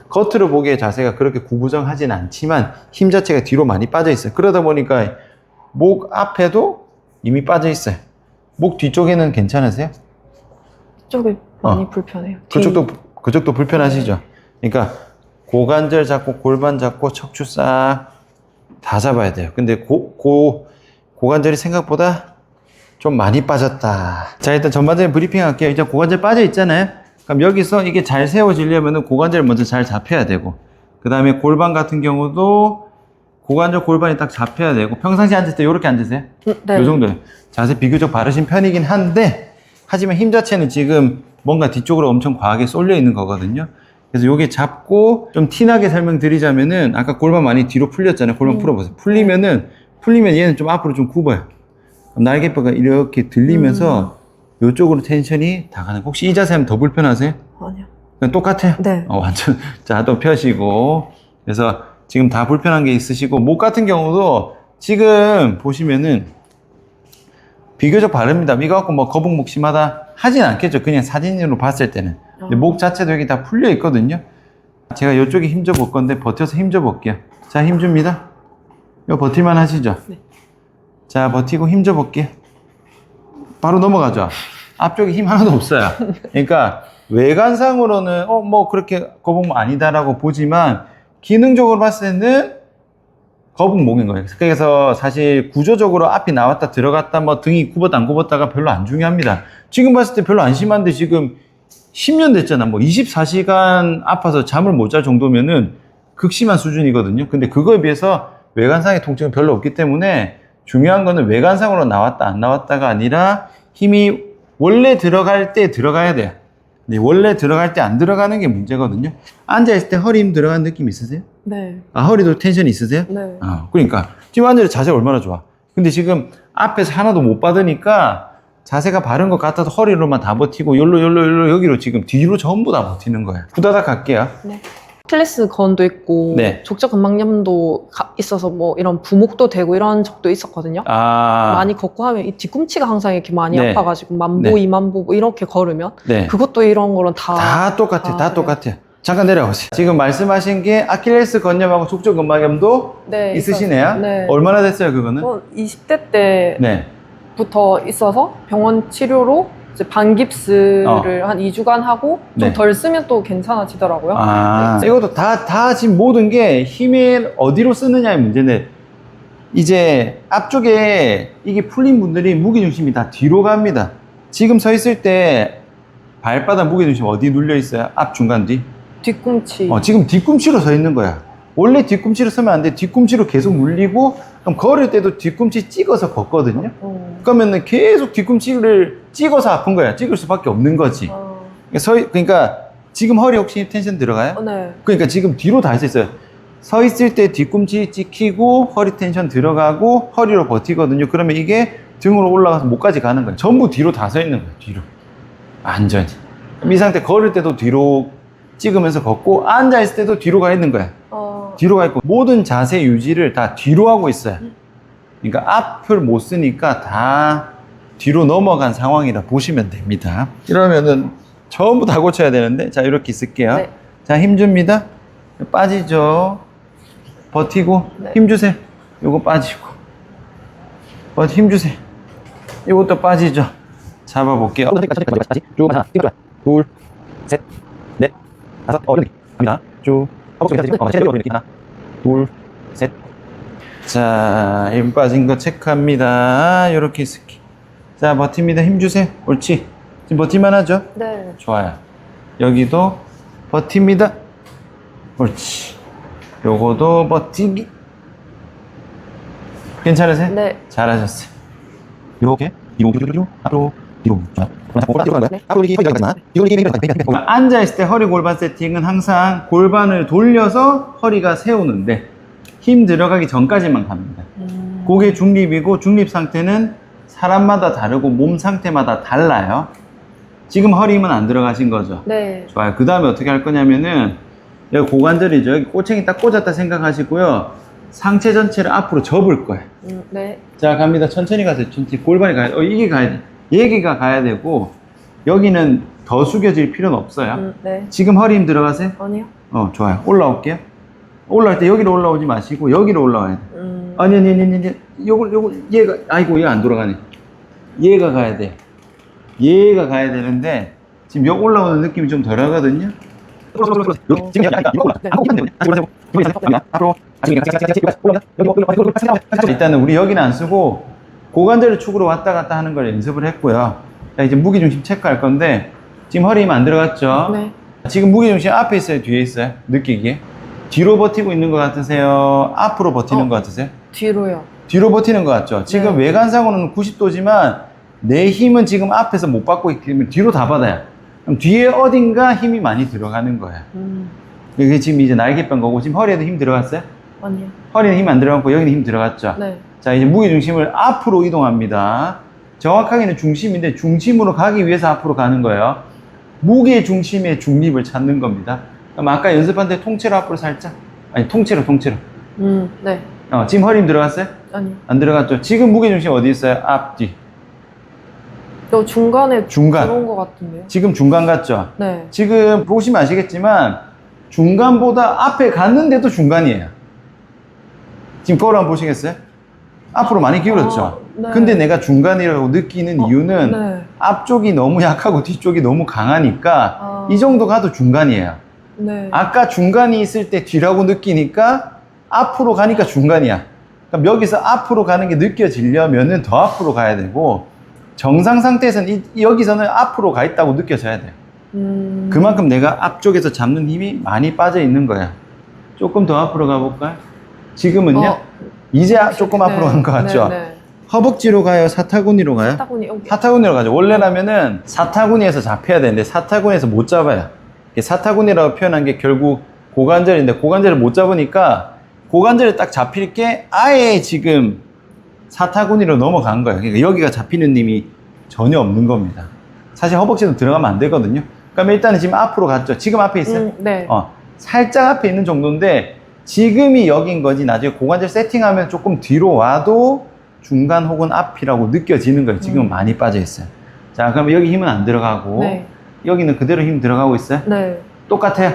겉으로 보기에 자세가 그렇게 구부정하진 않지만 힘 자체가 뒤로 많이 빠져 있어요. 그러다 보니까 목 앞에도 이미 빠져 있어요. 목 뒤쪽에는 괜찮으세요?
이쪽이 많이 불편해요.
그쪽도 불편하시죠? 그러니까 고관절 잡고 골반 잡고 척추 싹 다 잡아야 돼요. 근데 고관절이 생각보다 좀 많이 빠졌다. 자, 일단 전반적인 브리핑 할게요. 이제 고관절 빠져 있잖아요. 그럼 여기서 이게 잘 세워지려면 고관절 먼저 잘 잡혀야 되고, 그 다음에 골반 같은 경우도 고관절 골반이 딱 잡혀야 되고, 평상시 앉을 때 이렇게 앉으세요?
네.
이 정도요. 자세 비교적 바르신 편이긴 한데, 하지만 힘 자체는 지금 뭔가 뒤쪽으로 엄청 과하게 쏠려 있는 거거든요. 그래서 요게 잡고 좀 티나게 설명드리자면은, 아까 골반 많이 뒤로 풀렸잖아요. 골반 풀어보세요. 풀리면 얘는 좀 앞으로 좀 굽어요. 그럼 날개뼈가 이렇게 들리면서 이쪽으로 텐션이 다 가는. 혹시 이 자세 하면 더 불편하세요?
아니요.
그냥 똑같아요?
네.
완전. 자, 또 펴시고. 그래서 지금 다 불편한 게 있으시고, 목 같은 경우도 지금 보시면은 비교적 바릅니다. 이거 갖고 뭐 거북목 심하다 하진 않겠죠. 그냥 사진으로 봤을 때는. 근데 목 자체도 여기 다 풀려 있거든요. 제가 이쪽에 힘줘 볼 건데 버텨서 힘줘 볼게요. 자, 힘 줍니다. 이거 버틸만 하시죠?
네.
자, 버티고 힘줘 볼게요. 바로 넘어가죠. 앞쪽에 힘 하나도 없어요. 그러니까 외관상으로는 뭐 그렇게 거북목 아니다라고 보지만 기능적으로 봤을 때는 거북목인 거예요. 그래서 사실 구조적으로 앞이 나왔다 들어갔다 뭐 등이 굽었다 안 굽었다가 별로 안 중요합니다. 지금 봤을 때 별로 안 심한데 지금 10년 됐잖아. 뭐 24시간 아파서 잠을 못 잘 정도면은 극심한 수준이거든요. 근데 그거에 비해서 외관상의 통증은 별로 없기 때문에 중요한 거는 외관상으로 나왔다 안 나왔다가 아니라 힘이 원래 들어갈 때 들어가야 돼요. 근데 원래 들어갈 때 안 들어가는 게 문제거든요. 앉아있을 때 허리 힘 들어가는 느낌 있으세요?
네.
허리도 텐션 있으세요?
네.
그러니까 지금 앉아서 자세 얼마나 좋아. 근데 지금 앞에서 하나도 못 받으니까 자세가 바른 것 같아서 허리로만 다 버티고 열로 여기로 지금 뒤로 전부 다 버티는 거예요. 후다닥 할게요.
네. 아킬레스 건도 있고
네.
족저근막염도 있어서 뭐 이런 부목도 되고 이런 적도 있었거든요. 많이 걷고 하면 이 뒤꿈치가 항상 이렇게 많이
네.
아파가지고 만보,
네.
이만보 뭐 이렇게 걸으면
네.
그것도 이런 거랑 다
똑같아요. 다
그래요?
똑같아요. 잠깐 내려가세요. 지금 말씀하신 게 아킬레스 건염하고 족저근막염도
네,
있으시네요.
네.
얼마나 됐어요, 그거는?
20대 때부터
네.
있어서 병원 치료로 이제 반깁스를 한 2주간 하고 좀
네.
덜 쓰면 또 괜찮아지더라고요. 네.
이것도 다 지금 모든 게 힘을 어디로 쓰느냐의 문제인데, 이제 앞쪽에 이게 풀린 분들이 무게중심이 다 뒤로 갑니다. 지금 서 있을 때 발바닥 무게중심 어디 눌려 있어요? 앞, 중간, 뒤?
뒤꿈치.
지금 뒤꿈치로 서 있는 거야. 원래 뒤꿈치로 서면 안 돼. 뒤꿈치로 계속 눌리고, 그럼 걸을 때도 뒤꿈치 찍어서 걷거든요. 그러면은 계속 뒤꿈치를 찍어서 아픈 거야. 찍을 수밖에 없는 거지. 그러니까 지금 허리 혹시 텐션 들어가요?
네.
그러니까 지금 뒤로 다 할 수 있어요. 서 있을 때 뒤꿈치 찍히고 허리 텐션 들어가고 허리로 버티거든요. 그러면 이게 등으로 올라가서 목까지 가는 거예요. 전부 뒤로 다 서 있는 거예요. 뒤로. 완전히. 그럼 이 상태 걸을 때도 뒤로 찍으면서 걷고 앉아있을 때도 뒤로 가 있는 거예요. 뒤로 가 있고 모든 자세 유지를 다 뒤로 하고 있어요. 그러니까 앞을 못 쓰니까 다 뒤로 넘어간 상황이라 보시면 됩니다. 이러면은 전부 다 고쳐야 되는데 자 이렇게 있을게요.
네.
자 힘 줍니다. 빠지죠. 버티고
네.
힘 주세요. 요거 빠지고 힘 주세요. 요것도 빠지죠. 잡아볼게요. 쭉 하나, 둘, 셋, 넷, 다섯, 여기 갑니다. 쭉 하나, 둘, 셋. 자, 힘 빠진 거 체크합니다. 요렇게 있을게. 자, 버팁니다. 힘 주세요. 옳지. 지금 버틸만 하죠?
네.
좋아요. 여기도 버팁니다. 옳지. 요거도 버티기. 괜찮으세요?
네.
잘하셨어요. 요렇게 뒤로 앞으로 뒤로 앉아있을 때 허리 골반 세팅은 항상 골반을 돌려서 허리가 세우는데 힘 들어가기 전까지만 갑니다. 고개 중립이고 중립 상태는 사람마다 다르고 몸 상태마다 달라요. 지금 허리 힘은 안 들어가신 거죠?
네.
좋아요. 그 다음에 어떻게 할 거냐면은 여기 고관절이죠. 여기 꼬챙이 딱 꽂았다 생각하시고요. 상체 전체를 앞으로 접을 거예요.
네.
자, 갑니다. 천천히 가세요. 천천히. 골반이 가야 돼. 이게 가야 돼. 여기가 가야 되고, 여기는 더 숙여질 필요는 없어요.
네.
지금 허리 힘 들어가세요?
아니요.
좋아요. 올라올게요. 올라올 때 여기로 올라오지 마시고, 여기로 올라와야 돼. 아니. 얘가 안 돌아가네. 얘가 가야 돼. 얘가 가야 되는데, 지금 여기 올라오는 느낌이 좀 덜 하거든요. 지금 앞으로 일단은 우리 여기는 안 쓰고 고관절을 축으로 왔다 갔다 하는 걸 연습을 했고요. 자, 이제 무게중심 체크할 건데 지금 허리 힘 안 들어갔죠?
네.
지금 무게중심 앞에 있어요? 뒤에 있어요? 느끼기에? 뒤로 버티고 있는 것 같으세요? 앞으로 버티는 것 같으세요?
뒤로요.
뒤로 버티는 것 같죠? 지금
네.
외관상으로는 90도지만 내 힘은 지금 앞에서 못 받고 있기 때문에 뒤로 다 받아요. 그럼 뒤에 어딘가 힘이 많이 들어가는 거예요. 이게 지금 이제 날개 뺀 거고, 지금 허리에도 힘 들어갔어요?
아니요.
허리는 힘 안 들어갔고, 여기는 힘 들어갔죠?
네.
자, 이제 무게중심을 앞으로 이동합니다. 정확하게는 중심인데, 중심으로 가기 위해서 앞으로 가는 거예요. 무게중심의 중립을 찾는 겁니다. 그럼 아까 연습한 데 통째로 앞으로 살짝? 아니, 통째로.
네.
지금 허리 힘 들어갔어요?
아니요.
안 들어갔죠? 지금 무게중심 어디 있어요? 앞, 뒤.
저 중간에
중간.
들어온 것 같은데요.
지금 중간 같죠?
네.
지금 보시면 아시겠지만 중간보다 앞에 갔는데도 중간이에요. 지금 거울 한번 보시겠어요? 앞으로 많이 기울었죠?
네.
근데 내가 중간이라고 느끼는 이유는
네.
앞쪽이 너무 약하고 뒤쪽이 너무 강하니까 이 정도 가도 중간이에요.
네.
아까 중간이 있을 때 뒤라고 느끼니까 앞으로 가니까 중간이야. 그럼 여기서 앞으로 가는 게 느껴지려면은 더 앞으로 가야 되고 정상 상태에서는 여기서는 앞으로 가 있다고 느껴져야 돼요. 그만큼 내가 앞쪽에서 잡는 힘이 많이 빠져 있는 거야. 조금 더 앞으로 가볼까요? 지금은요? 이제 조금 앞으로 간 것 같죠?
네.
허벅지로 가요? 사타구니로 가요? 사타구니로 가죠. 원래라면은 사타구니에서 잡혀야 되는데 사타구니에서 못 잡아요. 사타구니라고 표현한 게 결국 고관절인데 고관절을 못 잡으니까 고관절에 딱 잡힐 게 아예 지금 사타구니로 넘어간 거예요. 그러니까 여기가 잡히는 힘이 전혀 없는 겁니다. 사실 허벅지도 들어가면 안 되거든요. 그러면 일단은 지금 앞으로 갔죠. 지금 앞에 있어요?
네.
살짝 앞에 있는 정도인데 지금이 여긴 거지 나중에 고관절 세팅하면 조금 뒤로 와도 중간 혹은 앞이라고 느껴지는 거예요. 지금은 많이 빠져 있어요. 자, 그럼 여기 힘은 안 들어가고
네.
여기는 그대로 힘 들어가고 있어요?
네.
똑같아요?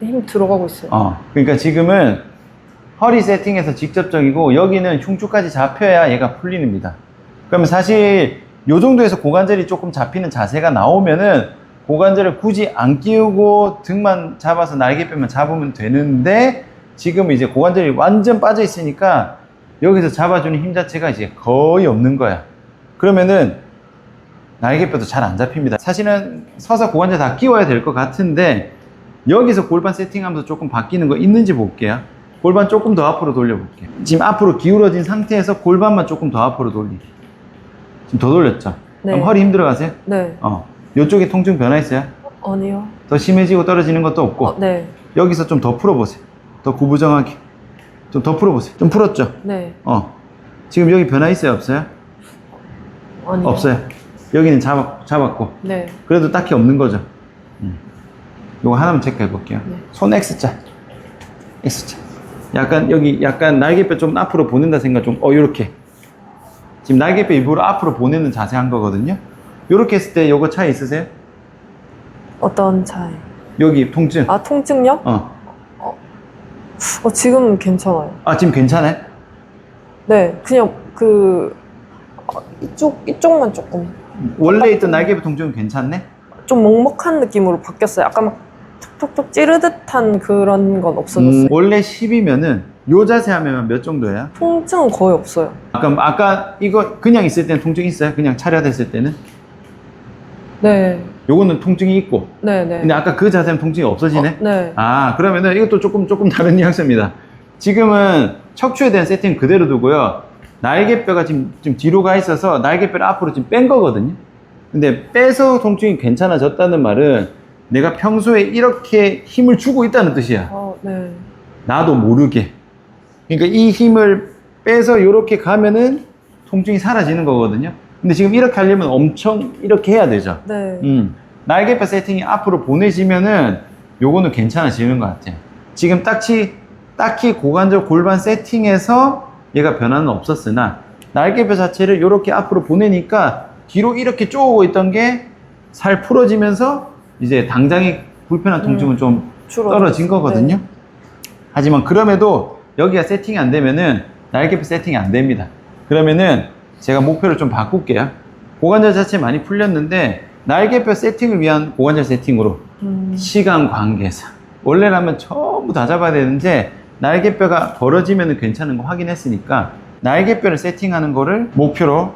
힘 들어가고 있어요.
그러니까 지금은 허리 세팅에서 직접적이고 여기는 흉추까지 잡혀야 얘가 풀립니다. 그러면 사실 요 정도에서 고관절이 조금 잡히는 자세가 나오면은 고관절을 굳이 안 끼우고 등만 잡아서 날개뼈만 잡으면 되는데 지금 이제 고관절이 완전 빠져 있으니까 여기서 잡아주는 힘 자체가 이제 거의 없는 거야. 그러면은 날개뼈도 잘 안 잡힙니다. 사실은 서서 고관절 다 끼워야 될 것 같은데 여기서 골반 세팅하면서 조금 바뀌는 거 있는지 볼게요. 골반 조금 더 앞으로 돌려볼게요. 지금 앞으로 기울어진 상태에서 골반만 조금 더 앞으로 돌리기. 지금 더 돌렸죠?
네.
그럼 허리 힘들어 가세요?
네.
이쪽에 통증 변화 있어요?
아니요.
더 심해지고 떨어지는 것도 없고.
네.
여기서 좀 더 풀어보세요. 더 구부정하게. 좀 더 풀어보세요. 좀 풀었죠?
네.
지금 여기 변화 있어요? 없어요?
아니요.
없어요. 여기는 잡았고.
네.
그래도 딱히 없는 거죠. 요거 하나만 체크해 볼게요.
네.
손 X자. X자. 약간 여기 약간 날개뼈 좀 앞으로 보낸다 생각 좀, 요렇게. 지금 날개뼈 일부러 앞으로 보내는 자세 한 거거든요. 요렇게 했을 때 요거 차이 있으세요?
어떤 차이?
여기 통증.
아, 통증요? 지금은 괜찮아요.
지금 괜찮아요?
네. 그냥 이쪽만 조금.
원래 있던 날개뼈 통증은 괜찮네?
좀 먹먹한 느낌으로 바뀌었어요. 아까 막 톡톡톡 찌르듯한 그런 건 없어졌어요.
원래 10이면은 요 자세 하면 몇 정도예요?
통증은 거의 없어요.
아까 이거 그냥 있을 때는 통증 있어요? 그냥 차려댔을 때는?
네.
요거는 통증이 있고.
네네.
근데 아까 그 자세는 통증이 없어지네?
네.
그러면은 이것도 조금 다른 뉘앙스입니다. 지금은 척추에 대한 세팅 그대로 두고요. 날개뼈가 지금 뒤로 가 있어서 날개뼈를 앞으로 지금 뺀 거거든요. 근데 빼서 통증이 괜찮아졌다는 말은 내가 평소에 이렇게 힘을 주고 있다는 뜻이야.
네.
나도 모르게. 그러니까 이 힘을 빼서 이렇게 가면은 통증이 사라지는 거거든요. 근데 지금 이렇게 하려면 엄청 이렇게 해야 되죠.
네.
날개뼈 세팅이 앞으로 보내지면은 요거는 괜찮아지는 것 같아요. 지금 딱히 고관절 골반 세팅에서 얘가 변화는 없었으나 날개뼈 자체를 이렇게 앞으로 보내니까 뒤로 이렇게 쪼고 있던 게 살 풀어지면서 이제 당장의 불편한 통증은 좀 떨어진 거거든요.
네.
하지만 그럼에도 여기가 세팅이 안 되면은 날개뼈 세팅이 안 됩니다. 그러면은 제가 목표를 좀 바꿀게요. 고관절 자체 많이 풀렸는데 날개뼈 세팅을 위한 고관절 세팅으로 시간 관계상 원래라면 전부 다 잡아야 되는데 날개뼈가 벌어지면 괜찮은 거 확인했으니까 날개뼈를 세팅하는 거를 목표로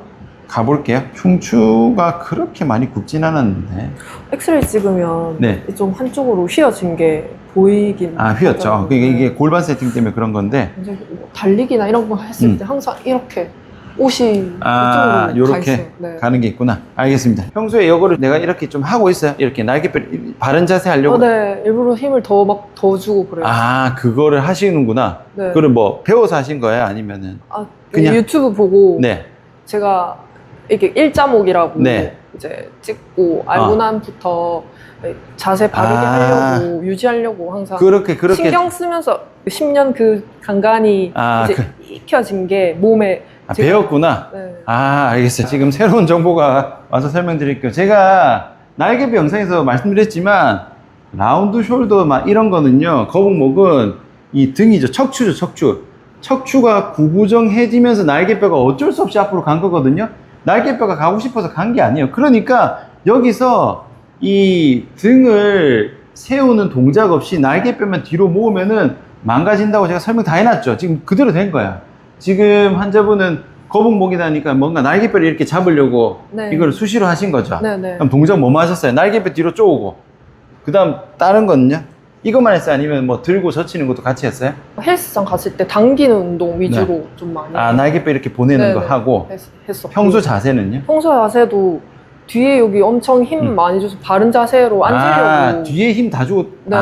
가볼게요. 흉추가 그렇게 많이 굽진 않았는데
엑스레이 찍으면
네.
좀 한쪽으로 휘어진 게 보이긴
휘었죠. 이게 골반 세팅 때문에 그런 건데
이제 달리기나 이런 거 했을 때 항상 이렇게 옷이 이쪽으로 가
요렇게
있어요. 네.
가는 게 있구나. 알겠습니다. 평소에 이거를 내가 이렇게 좀 하고 있어요. 이렇게 날개뼈 바른 자세 하려고.
네. 일부러 힘을 더 주고 그래요.
그거를 하시는구나.
네.
그걸 뭐 배워서 하신 거예요? 아니면은?
그냥 유튜브 보고
네.
제가 이렇게 일자목이라고
네.
이제 찍고 알고 난부터 자세 바르게 하려고 유지하려고 항상
그렇게
신경 쓰면서 10년 그 간간이 이제 익혀진 게 몸에
배웠구나.
네.
알겠어요. 지금 새로운 정보가 와서 설명드릴게요. 제가 날개뼈 영상에서 말씀드렸지만 라운드 숄더 막 이런 거는요, 거북목은 이 등이죠. 척추죠, 척추. 척추가 구부정해지면서 날개뼈가 어쩔 수 없이 앞으로 간 거거든요. 날개뼈가 가고 싶어서 간 게 아니에요. 그러니까 여기서 이 등을 세우는 동작 없이 날개뼈만 뒤로 모으면은 망가진다고 제가 설명 다 해놨죠. 지금 그대로 된 거야. 지금 환자분은 거북목이다니까 뭔가 날개뼈를 이렇게 잡으려고
네.
이걸 수시로 하신 거죠.
네네.
그럼 동작 뭐만 하셨어요? 날개뼈 뒤로 쪼고. 그 다음 다른 거는요? 이것만 했어요? 아니면 뭐 들고 젖히는 것도 같이 했어요?
헬스장 갔을 때 당기는 운동 위주로 좀 많이
날개뼈 이렇게 보내는 거 하고
했었고.
평소 자세는요?
평소 자세도 뒤에 여기 엄청 힘 많이 줘서 바른 자세로 앉으려고.
뒤에 힘 다 주고.
네.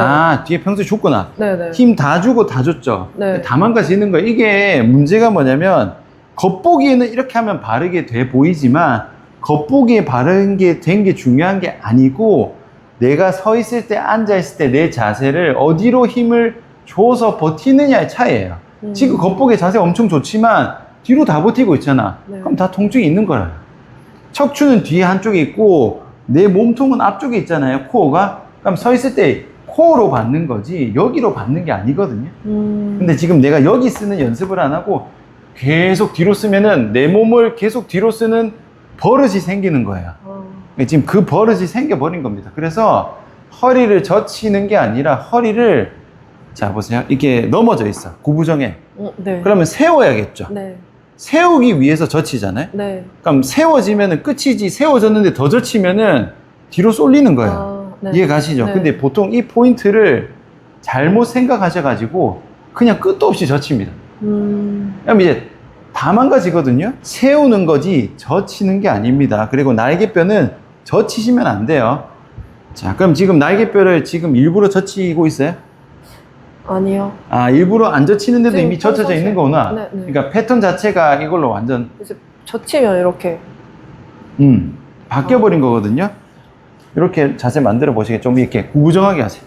뒤에 평소에 줬구나.
네네.
힘 다 주고 다 줬죠.
네.
다 망가지는 거예요. 이게 문제가 뭐냐면 겉보기에는 이렇게 하면 바르게 돼 보이지만 겉보기에 바른 게 된 게 중요한 게 아니고 내가 서 있을 때 앉아 있을 때 내 자세를 어디로 힘을 줘서 버티느냐의 차이예요. 지금 겉보기에 자세 엄청 좋지만 뒤로 다 버티고 있잖아.
네.
그럼 다 통증이 있는 거예요. 척추는 뒤에 한쪽에 있고 내 몸통은 앞쪽에 있잖아요. 코어가. 그럼 서 있을 때 코어로 받는 거지 여기로 받는 게 아니거든요. 근데 지금 내가 여기 쓰는 연습을 안 하고 계속 뒤로 쓰면은 내 몸을 계속 뒤로 쓰는 버릇이 생기는 거예요. 지금 그 버릇이 생겨버린 겁니다. 그래서 허리를 젖히는 게 아니라 허리를 자 보세요. 이렇게 넘어져 있어. 구부정해.
네.
그러면 세워야겠죠.
네.
세우기 위해서 젖히잖아요.
네.
그럼 세워지면은 끝이지 세워졌는데 더 젖히면은 뒤로 쏠리는 거예요.
네.
이해 가시죠?
네.
근데 보통 이 포인트를 잘못 생각하셔가지고 그냥 끝도 없이 젖힙니다. 그럼 이제 다 망가지거든요. 세우는 거지 젖히는 게 아닙니다. 그리고 날개뼈는 젖히시면 안 돼요. 자, 그럼 지금 날개뼈를 지금 일부러 젖히고 있어요?
아니요.
아, 일부러 안 젖히는데도
지금
이미 젖혀져
평상시에.
있는 거구나.
네, 네.
그러니까 패턴 자체가 이걸로 완전
이제 젖히면 이렇게.
바뀌어버린 거거든요. 이렇게 자세 만들어 보시게 좀 이렇게 구부정하게 하세요.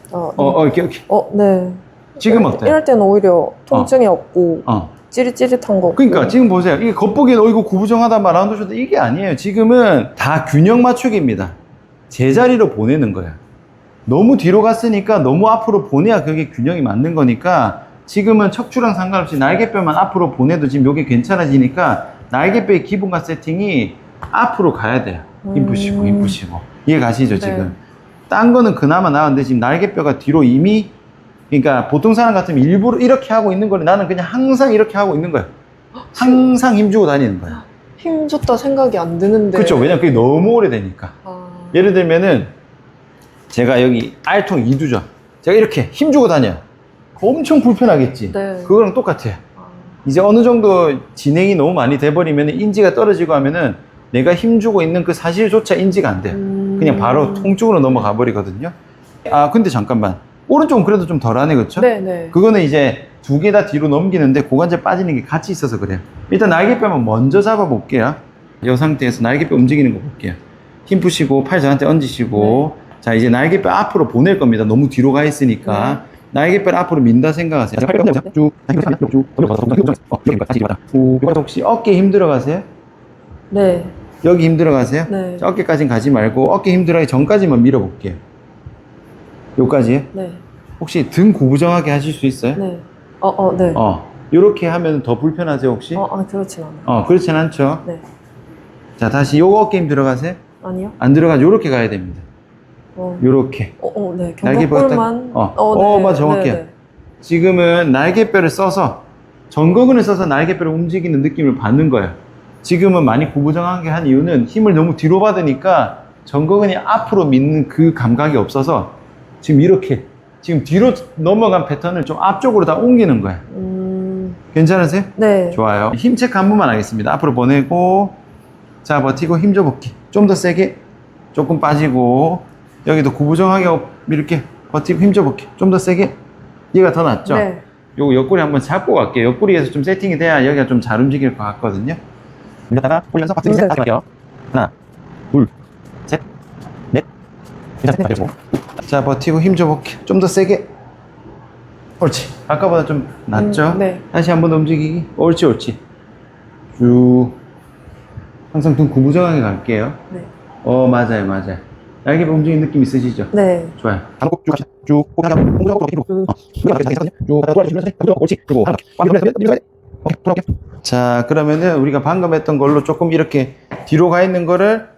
이렇게.
네.
지금 어때요?
이럴 때는 오히려 통증이 없고 찌릿찌릿한 거 없고.
그러니까 지금 보세요. 이게 겉보기엔 이거 구부정하다 말 라운드 숄더 이게 아니에요. 지금은 다 균형 맞추기입니다. 제자리로 보내는 거야. 너무 뒤로 갔으니까 너무 앞으로 보내야 그게 균형이 맞는 거니까 지금은 척추랑 상관없이 날개뼈만 앞으로 보내도 지금 이게 괜찮아지니까 날개뼈의 기본과 세팅이 앞으로 가야 돼요. 힘 푸시고 힘 푸시고. 이해 가시죠?
네.
지금 딴 거는 그나마 나은데 지금 날개뼈가 뒤로 이미, 그러니까 보통 사람 같으면 일부러 이렇게 하고 있는 거를 나는 그냥 항상 이렇게 하고 있는 거야. 항상 힘주고 다니는 거야.
힘 줬다 생각이 안 드는데.
그렇죠. 왜냐면 그게 너무 오래되니까. 예를 들면은 제가 여기 R통 2두죠. 제가 이렇게 힘주고 다녀요. 엄청 불편하겠지.
네.
그거랑 똑같아요. 이제 어느 정도 진행이 너무 많이 돼버리면 인지가 떨어지고 하면은 내가 힘주고 있는 그 사실조차 인지가 안 돼요. 그냥 바로 통증으로 넘어가 버리거든요. 아, 근데 잠깐만. 오른쪽은 그래도 좀 덜하네, 그렇죠?
네네.
그거는 이제 두 개 다 뒤로 넘기는데 고관절 빠지는 게 같이 있어서 그래요. 일단 날개뼈만 먼저 잡아 볼게요. 이 상태에서 날개뼈 움직이는 거 볼게요. 힘 푸시고 팔 저한테 얹으시고 자, 이제 날개뼈 앞으로 보낼 겁니다. 너무 뒤로 가 있으니까 날개뼈를 앞으로 민다 생각하세요. 쭉 혹시 어깨 힘들어 가세요?
네.
여기 힘들어 가세요?
네.
자, 어깨까지는 가지 말고 어깨 힘들어하기 전까지만 밀어 볼게요. 요까지?
네.
혹시 등 구부정하게 하실 수 있어요?
네. 네.
요렇게 하면 더 불편하세요, 혹시?
그렇진 않아요.
그렇진 않죠?
네.
자, 다시 요거 어깨 힘 들어가세요?
아니요.
안 들어가죠? 요렇게 가야 됩니다. 요렇게.
네.
날개뼈
경복골만.
네. 맞아, 정확해요.
네.
지금은 날개뼈를 써서, 전거근을 써서 날개뼈를 움직이는 느낌을 받는 거예요. 지금은 많이 구부정하게 한 이유는 힘을 너무 뒤로 받으니까 전거근이 앞으로 믿는 그 감각이 없어서 지금 이렇게, 지금 뒤로 넘어간 패턴을 좀 앞쪽으로 다 옮기는 거예요. 괜찮으세요?
네.
좋아요. 힘 체크 한 번만 하겠습니다. 앞으로 보내고, 자, 버티고 힘 줘볼게. 좀 더 세게, 조금 빠지고, 여기도 구부정하게 이렇게 버티고 힘 줘볼게. 좀 더 세게. 얘가 더 낫죠?
네.
요거 옆구리 한번 잡고 갈게요. 옆구리에서 좀 세팅이 돼야 여기가 좀 잘 움직일 것 같거든요. 밀렸다가 올려서 박수 셋, 다시 갈게요. 하나, 둘, 셋, 넷, 일단 자, 버티고 힘 줘볼게. 좀 더 세게. 옳지. 아까보다 좀 낫죠?
네.
다시 한 번 더 움직이기. 옳지, 옳지. 쭉. 항상 등 구부정하게 갈게요.
네.
맞아요, 맞아요. 날개뼈 움직이는 느낌 있으시죠?
네.
좋아요. 쭉 갑시다. 쭉. 자, 그러면은 우리가 방금 했던 걸로 조금 이렇게 뒤로 가 있는 거를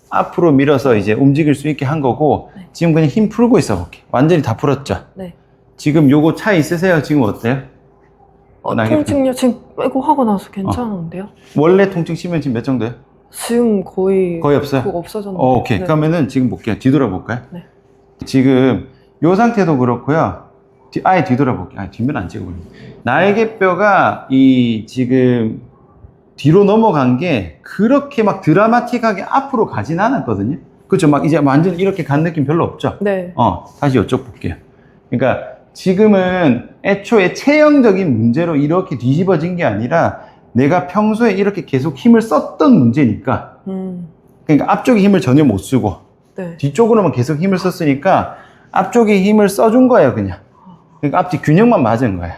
앞으로 밀어서 이제 움직일 수 있게 한 거고, 지금 그냥 힘 풀고 있어 볼게. 완전히 다 풀었죠?
네.
지금 요거 차 있으세요? 지금 어때요?
통증요? 지금 빼고 하고 나서 괜찮은데요?
원래 통증 심면 지금 몇 정도예요?
지금 거의
없어요?
그거 없어졌는데.
오케이.
네.
그러면은 지금 볼게요. 뒤돌아 볼까요?
네.
지금 요 상태도 그렇고요. 아예 뒤돌아 볼게요. 뒷면 안 찍어버리네. 날개뼈가 지금 뒤로 넘어간 게 그렇게 막 드라마틱하게 앞으로 가진 않았거든요. 그렇죠? 막 이제 완전 이렇게 간 느낌 별로 없죠?
네.
다시 이쪽 볼게요. 그러니까 지금은 애초에 체형적인 문제로 이렇게 뒤집어진 게 아니라 내가 평소에 이렇게 계속 힘을 썼던 문제니까. 그러니까 앞쪽에 힘을 전혀 못 쓰고
네.
뒤쪽으로만 계속 힘을 썼으니까 앞쪽에 힘을 써준 거예요, 그냥. 그러니까 앞뒤 균형만 맞은 거야.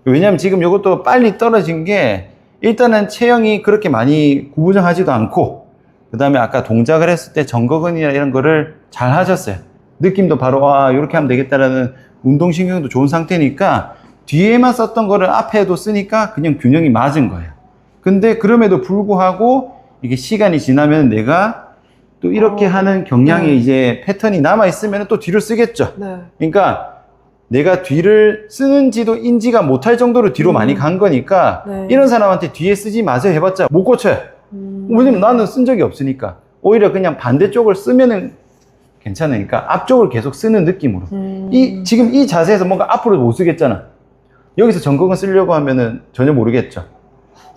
왜냐면 지금 이것도 빨리 떨어진 게 일단은 체형이 그렇게 많이 구부정하지도 않고, 그 다음에 아까 동작을 했을 때 정거근이나 이런 거를 잘 하셨어요. 느낌도 바로 이렇게 하면 되겠다라는 운동신경도 좋은 상태니까 뒤에만 썼던 거를 앞에도 쓰니까 그냥 균형이 맞은 거예요. 근데 그럼에도 불구하고 이게 시간이 지나면 내가 또 이렇게 하는 경향이 이제 패턴이 남아있으면 또 뒤를 쓰겠죠.
네.
그러니까 내가 뒤를 쓰는지도 인지가 못할 정도로 뒤로 많이 간 거니까 이런 사람한테 뒤에 쓰지 마세요 해봤자 못 고쳐요. 왜냐면 나는 쓴 적이 없으니까. 오히려 그냥 반대쪽을 쓰면은 괜찮으니까 앞쪽을 계속 쓰는 느낌으로. 지금 이 자세에서 뭔가 앞으로 못 쓰겠잖아. 여기서 전극은 쓰려고 하면은 전혀 모르겠죠.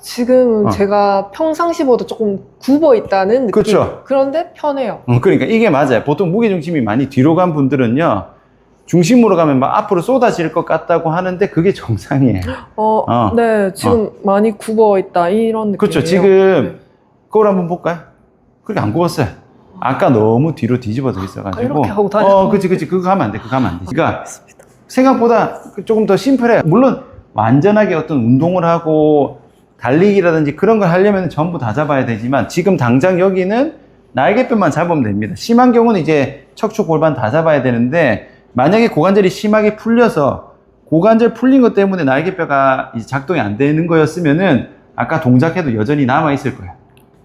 지금 제가 평상시보다 조금 굽어 있다는 느낌.
그렇죠.
그런데 편해요.
그러니까 이게 맞아요. 보통 무게중심이 많이 뒤로 간 분들은요, 중심으로 가면 막 앞으로 쏟아질 것 같다고 하는데 그게 정상이에요.
네, 지금 많이 굽어 있다 이런 느낌이에요.
그렇죠. 지금 그걸 한번 볼까요? 그렇게 안 굽었어요. 아까 너무 뒤로 뒤집어져 있어가지고.
이렇게 하고 다녀.
그치. 그거 하면 안 돼. 그거 하면 안 돼. 그러니까 생각보다 조금 더 심플해요. 물론 완전하게 어떤 운동을 하고 달리기라든지 그런 걸 하려면 전부 다 잡아야 되지만 지금 당장 여기는 날개뼈만 잡으면 됩니다. 심한 경우는 이제 척추 골반 다 잡아야 되는데 만약에 고관절이 심하게 풀려서 고관절 풀린 것 때문에 날개뼈가 이제 작동이 안 되는 거였으면은 아까 동작해도 여전히 남아 있을 거예요.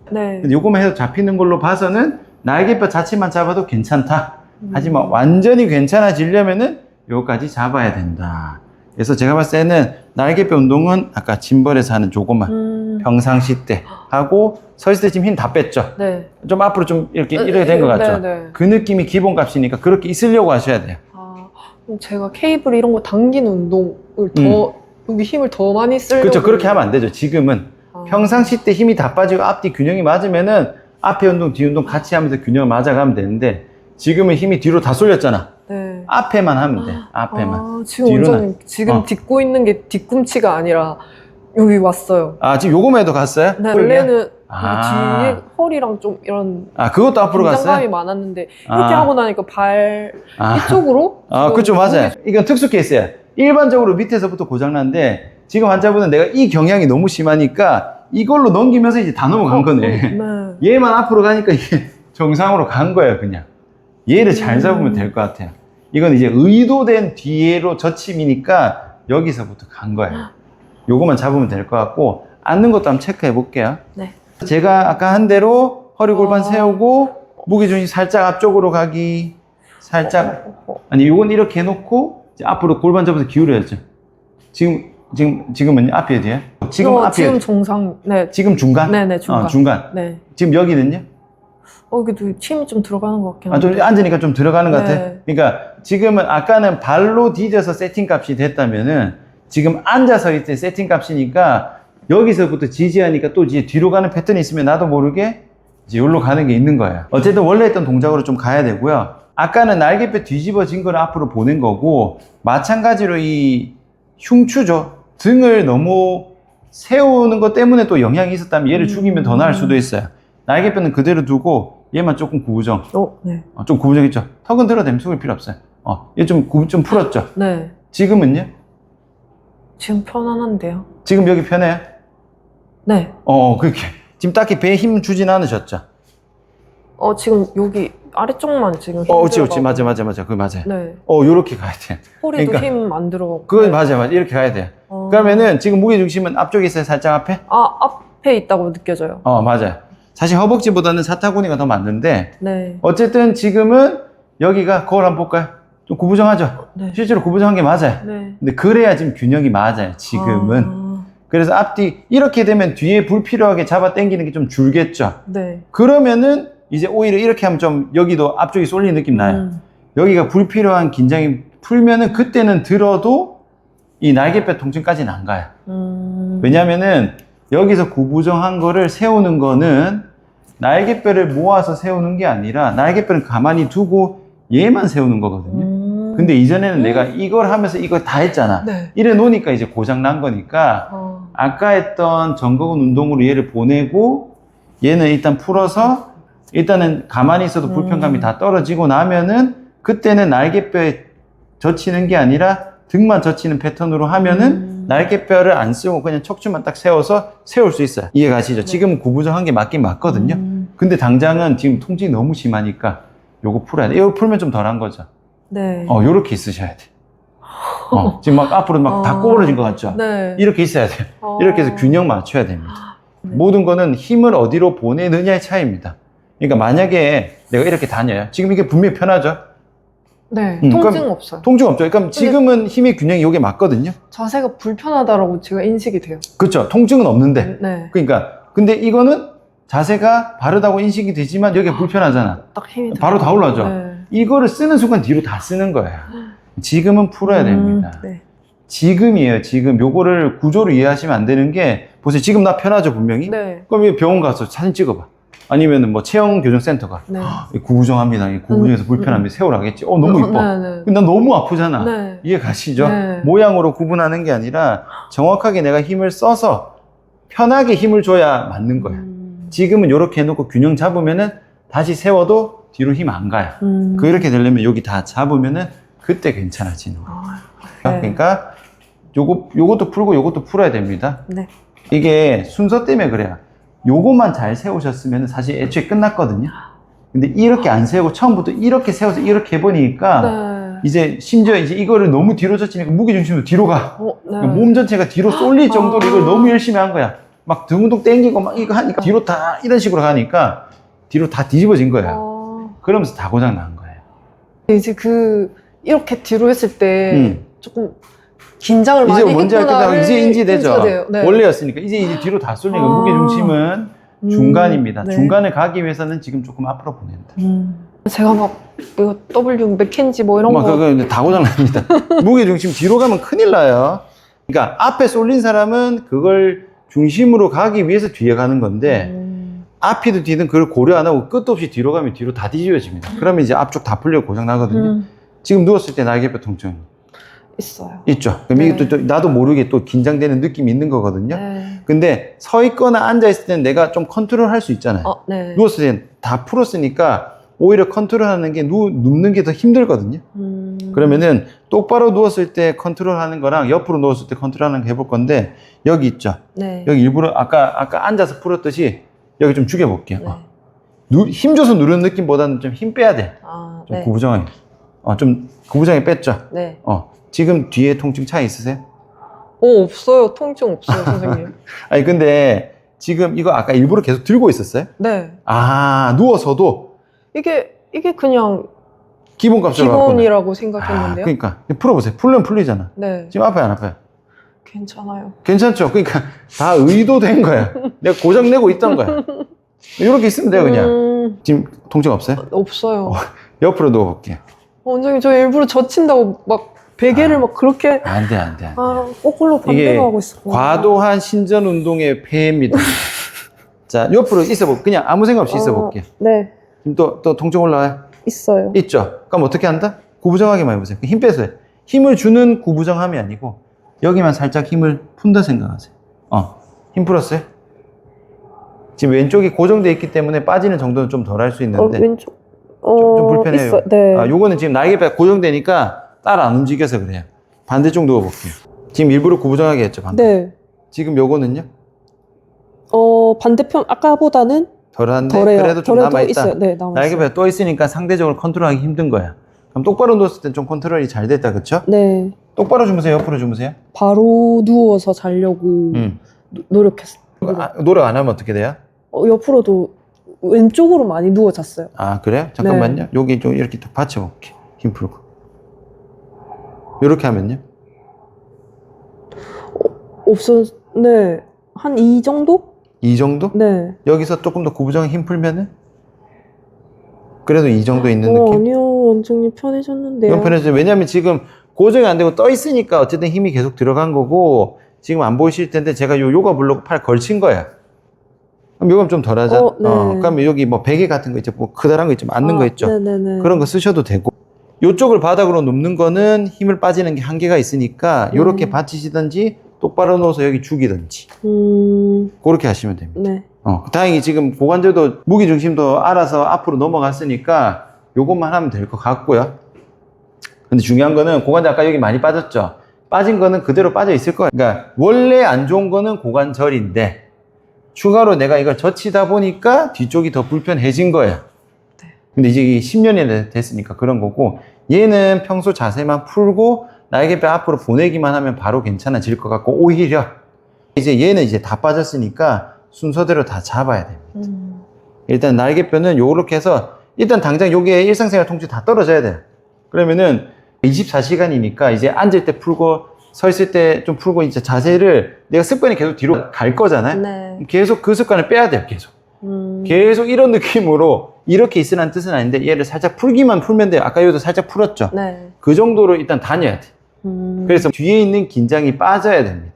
네.
근데 요거만 해도 잡히는 걸로 봐서는 날개뼈 자체만 잡아도 괜찮다. 하지만 완전히 괜찮아지려면은 요거까지 잡아야 된다. 그래서 제가 봤을 때는 날개뼈 운동은 아까 짐벌에서 하는 조금만 평상시 때 하고 서 있을 때 지금 힘 다 뺐죠.
네.
좀 앞으로 좀 이렇게 된 것 같죠.
네.
그 느낌이 기본값이니까 그렇게 있으려고 하셔야 돼요.
그럼 제가 케이블 이런 거 당기는 운동을 더 여기 힘을 더 많이 쓰려고.
그렇죠. 그렇게 하면 안 되죠. 지금은 평상시 때 힘이 다 빠지고 앞뒤 균형이 맞으면은 앞에 운동 뒤 운동 같이 하면서 균형을 맞아가면 되는데 지금은 힘이 뒤로 다 쏠렸잖아.
네.
앞에만 하면 돼. 앞에만.
지금 완전 지금 딛고 있는 게 뒤꿈치가 아니라 여기 왔어요.
지금 요거만 해도 갔어요?
네, 원래는 여기 뒤에 허리랑 좀 이런
그것도 앞으로 갔어요?
긴장감이 많았는데 이렇게 하고 나니까 발 이쪽으로
그렇죠. 맞아요. 이건 특수 케이스예요. 일반적으로 밑에서부터 고장났는데 지금 환자분은 내가 이 경향이 너무 심하니까 이걸로 넘기면서 이제 다 넘어간 거네.
네.
얘만 앞으로 가니까 이게 정상으로 간 거예요, 그냥. 얘를 잘 잡으면 될 것 같아요. 이건 이제 의도된 뒤로 젖힘이니까 여기서부터 간 거예요. 요거만 잡으면 될 것 같고 앉는 것도 한번 체크해 볼게요.
네.
제가 아까 한 대로 허리 골반 세우고 무게중심 살짝 앞쪽으로 가기 살짝 아니 요건 이렇게 해놓고 이제 앞으로 골반 잡아서 기울여야죠. 지금은 앞이에요, 뒤에? 지금 앞이에요.
지금 정상. 네.
지금 중간?
네네, 중간.
중간.
네.
지금 여기는요?
여기도 힘이 좀 들어가는 것 같긴 한데.
좀 앉으니까 좀 들어가는 것
네.
같아. 그러니까 지금은 아까는 발로 뒤져서 세팅 값이 됐다면은 지금 앉아서 있을 세팅 값이니까 여기서부터 지지하니까 또 이제 뒤로 가는 패턴이 있으면 나도 모르게 이제 여기로 가는 게 있는 거예요. 어쨌든 원래 했던 동작으로 좀 가야 되고요. 아까는 날개뼈 뒤집어진 걸 앞으로 보낸 거고 마찬가지로 이 흉추죠. 등을 너무 세우는 것 때문에 또 영향이 있었다면 얘를 죽이면 더 나을 수도 있어요. 날개뼈는 그대로 두고 얘만 조금 구부정.
네.
좀 구부정했죠. 턱은 들어대면 숙일 필요 없어요. 얘 좀 풀었죠.
네.
지금은요?
지금 편안한데요.
지금 여기 편해요?
네.
그렇게. 지금 딱히 배에 힘 주진 않으셨죠?
지금 여기 아래쪽만 지금 힘
그렇지. 맞아. 그거 맞아요.
네.
요렇게 가야 돼.
허리도
그러니까
힘 안 들어가고.
그거
네.
맞아. 이렇게 가야 돼요. 그러면은 지금 무게중심은 앞쪽에 있어요? 살짝 앞에?
앞에 있다고 느껴져요.
맞아요. 사실 허벅지보다는 사타구니가 더 맞는데
네.
어쨌든 지금은 여기가 거울 한번 볼까요? 좀 구부정하죠?
네.
실제로 구부정한 게 맞아요.
네.
근데 그래야 지금 균형이 맞아요. 지금은. 그래서 앞뒤 이렇게 되면 뒤에 불필요하게 잡아 당기는 게 좀 줄겠죠.
네.
그러면은 이제 오히려 이렇게 하면 좀 여기도 앞쪽이 쏠리는 느낌 나요. 여기가 불필요한 긴장이 풀면은 그때는 들어도 이 날개뼈 통증까지는 안 가요. 왜냐면은 여기서 구부정한 거를 세우는 거는 날개뼈를 모아서 세우는 게 아니라 날개뼈를 가만히 두고 얘만 세우는 거거든요. 근데 이전에는 내가 이걸 하면서 이걸 다 했잖아.
네.
이래 놓으니까 이제 고장 난 거니까 아까 했던 전거근 운동으로 얘를 보내고 얘는 일단 풀어서 일단은 가만히 있어도 불편감이 다 떨어지고 나면은 그때는 날개뼈에 젖히는 게 아니라 등만 젖히는 패턴으로 하면은 날개뼈를 안 쓰고 그냥 척추만 딱 세워서 세울 수 있어요. 이해 가시죠? 지금은 구부정한 게 맞긴 맞거든요. 근데 당장은 지금 통증이 너무 심하니까 요거 풀어야 돼. 이거 풀면 좀 덜한 거죠.
네.
요렇게 있으셔야 돼. 지금 막 앞으로 막 다 꼬부러진 것 같죠?
네.
이렇게 있어야 돼요. 이렇게 해서 균형 맞춰야 됩니다. 모든 거는 힘을 어디로 보내느냐의 차이입니다. 그러니까 만약에 내가 이렇게 다녀요. 지금 이게 분명히 편하죠?
네. 통증 없어요.
통증 없죠. 그러니까 지금은 힘의 균형이 이게 맞거든요.
자세가 불편하다라고 제가 인식이 돼요.
그렇죠. 통증은 없는데.
네.
그러니까 근데 이거는 자세가 바르다고 인식이 되지만 여기가 불편하잖아.
딱 힘이
바로 다 올라오죠.
네.
이거를 쓰는 순간 뒤로 다 쓰는 거예요. 지금은 풀어야 됩니다.
네.
지금이에요. 지금 요거를 구조를 이해하시면 안 되는 게 보세요. 지금 나 편하죠 분명히.
네.
그럼 이 병원 가서 사진 찍어봐. 아니면은 뭐 체형 교정센터 가.
네.
구부정합니다. 이 구부정해서 불편하면 세우라겠지. 너무 이뻐.
네, 네.
근데 난 너무 아프잖아.
네.
이해 가시죠?
네.
모양으로 구분하는 게 아니라 정확하게 내가 힘을 써서 편하게 힘을 줘야 맞는 거야. 지금은 이렇게 해놓고 균형 잡으면은 다시 세워도 뒤로 힘 안 가요. 그렇게 되려면 여기 다 잡으면은 그때 괜찮아지는 거예요.
네.
그러니까 요것도 풀고 요것도 풀어야 됩니다.
네.
이게 순서 때문에 그래요. 요것만 잘 세우셨으면 사실 애초에 끝났거든요. 근데 이렇게 안 세우고 처음부터 이렇게 세워서 이렇게 해보니까
네.
이제 심지어 이제 이거를 너무 뒤로 젖히니까 무게중심도 뒤로 가.
네.
몸 전체가 뒤로 쏠릴 정도로 이걸 너무 열심히 한 거야. 막 등운동 땡기고 막 이거 하니까 뒤로 다 이런 식으로 가니까 뒤로 다 뒤집어진 거야. 그러면서 다 고장 난 거예요.
이제 이렇게 뒤로 했을 때 조금 긴장을 많이
이제 뭔지 알겠다.
했구나를
이제 인지되죠.
네.
원래였으니까 이제 뒤로 다 쏠리니까 무게중심은 중간입니다.
네.
중간을 가기 위해서는 지금 조금 앞으로 보낸다.
제가 막 이거 W 맥켄지 뭐 이런 거
그거 다 고장납니다. 무게중심 뒤로 가면 큰일 나요. 그러니까 앞에 쏠린 사람은 그걸 중심으로 가기 위해서 뒤에 가는 건데 앞이든 뒤든 그걸 고려 안 하고 끝도 없이 뒤로 가면 뒤로 다 뒤집어집니다. 그러면 이제 앞쪽 다 풀려 고장 나거든요. 지금 누웠을 때 날개뼈 통증
있어요.
있죠. 그럼
네.
이게 또 나도 모르게 또 긴장되는 느낌이 있는 거거든요.
네.
근데 서 있거나 앉아 있을 때는 내가 좀 컨트롤 할 수 있잖아요.
네.
누웠을 때는 다 풀었으니까 오히려 컨트롤 하는 게 눕는 게 더 힘들거든요. 그러면은 똑바로 누웠을 때 컨트롤 하는 거랑 옆으로 누웠을 때 컨트롤 하는 거 해볼 건데 여기 있죠.
네.
여기 일부러 아까 앉아서 풀었듯이 여기 좀 죽여볼게요.
네.
힘줘서 누르는 느낌보다는 좀 힘 빼야 돼. 좀
네.
구부정하게. 좀 구부정하게 뺐죠.
네.
지금 뒤에 통증 차이 있으세요?
없어요. 통증 없어요, 선생님.
아니 근데 지금 이거 아까 일부러 계속 들고 있었어요?
네.
누워서도
이게 그냥
기본값으로 갖고
기본이라고 생각했는데요.
그러니까 풀어보세요. 풀면 풀리잖아.
네.
지금 아파요, 안 아파요?
괜찮아요.
괜찮죠? 그러니까 다 의도된 거야. 내가 고장 내고 있던 거야. 이렇게 있으면 돼요, 그냥. 지금 통증 없어요?
없어요.
옆으로 누워볼게요.
원장님, 저 일부러 젖힌다고 막 베개를 막 그렇게
안 돼.
거꾸로 반대로 하고 있었구나.
과도한 신전 운동의 폐해입니다. 자, 옆으로 있어볼게요. 그냥 아무 생각 없이 있어볼게요.
네.
지금 또 통증 올라와요?
있어요.
있죠? 그럼 어떻게 한다? 구부정하게만 해보세요. 힘 빼세요. 힘을 주는 구부정함이 아니고 여기만 살짝 힘을 푼다 생각하세요. 힘 풀었어요? 지금 왼쪽이 고정되어 있기 때문에 빠지는 정도는 좀 덜 할 수 있는데
왼쪽
좀 불편해요.
네.
요거는 지금 날개뼈 고정되니까 따라 안 움직여서 그래요. 반대쪽 누워볼게요. 지금 일부러 구부정하게 했죠, 방금.
네.
지금 요거는요?
반대편 아까보다는
덜한데
덜해요.
그래도 좀
덜해도
남아있다.
있어요. 네, 남아있어요.
날개뼈 또 있으니까 상대적으로 컨트롤하기 힘든 거야. 그럼 똑바로 누웠을 땐 좀 컨트롤이 잘 됐다, 그쵸?
네.
똑바로 주무세요, 옆으로 주무세요?
바로 누워서 자려고 노력했어요.
노력 안 하면 어떻게 돼요?
옆으로도 왼쪽으로 많이 누워 잤어요.
그래요? 잠깐만요. 여기 좀 이렇게 또 받쳐볼게. 힘 풀고. 이렇게 하면요?
네. 한 이 정도?
이 정도?
네.
여기서 조금 더 구부정에 힘 풀면은? 그래도 이 정도 있는 느낌?
아니요. 원장님 편해졌는데요.
이건 편해져요. 왜냐면 지금 고정이 안 되고 떠 있으니까 어쨌든 힘이 계속 들어간 거고 지금 안 보이실 텐데 제가 요 요가 블록 팔 걸친 거야. 그럼 요건 좀 덜 하자.
네.
그럼 여기 뭐 베개 같은 거 있죠. 뭐 커다란 거 있죠. 앉는 거 있죠.
네네네.
그런 거 쓰셔도 되고. 요쪽을 바닥으로 눕는 거는 힘을 빠지는 게 한계가 있으니까 요렇게 받치시든지 똑바로 누워서 여기 죽이든지. 그렇게 하시면 됩니다.
네.
다행히 지금 고관절도 무게중심도 알아서 앞으로 넘어갔으니까 요것만 하면 될 것 같고요. 근데 중요한 거는 고관절 아까 여기 많이 빠졌죠? 빠진 거는 그대로 빠져 있을 거예요. 그러니까 원래 안 좋은 거는 고관절인데 추가로 내가 이걸 젖히다 보니까 뒤쪽이 더 불편해진 거예요. 근데 이제 10년이 됐으니까 그런 거고 얘는 평소 자세만 풀고 날개뼈 앞으로 보내기만 하면 바로 괜찮아질 것 같고 오히려 이제 얘는 이제 다 빠졌으니까 순서대로 다 잡아야 됩니다. 일단 날개뼈는 요렇게 해서 일단 당장 요게 일상생활 통증 다 떨어져야 돼요. 그러면은 24시간이니까 이제 앉을 때 풀고 서 있을 때 좀 풀고 이제 자세를 내가 습관이 계속 뒤로 갈 거잖아요.
네.
계속 그 습관을 빼야 돼요. 계속 이런 느낌으로 이렇게 있으라는 뜻은 아닌데 얘를 살짝 풀기만 풀면 돼요. 아까 여기도 살짝 풀었죠.
네.
그 정도로 일단 다녀야 돼. 그래서 뒤에 있는 긴장이 빠져야 됩니다.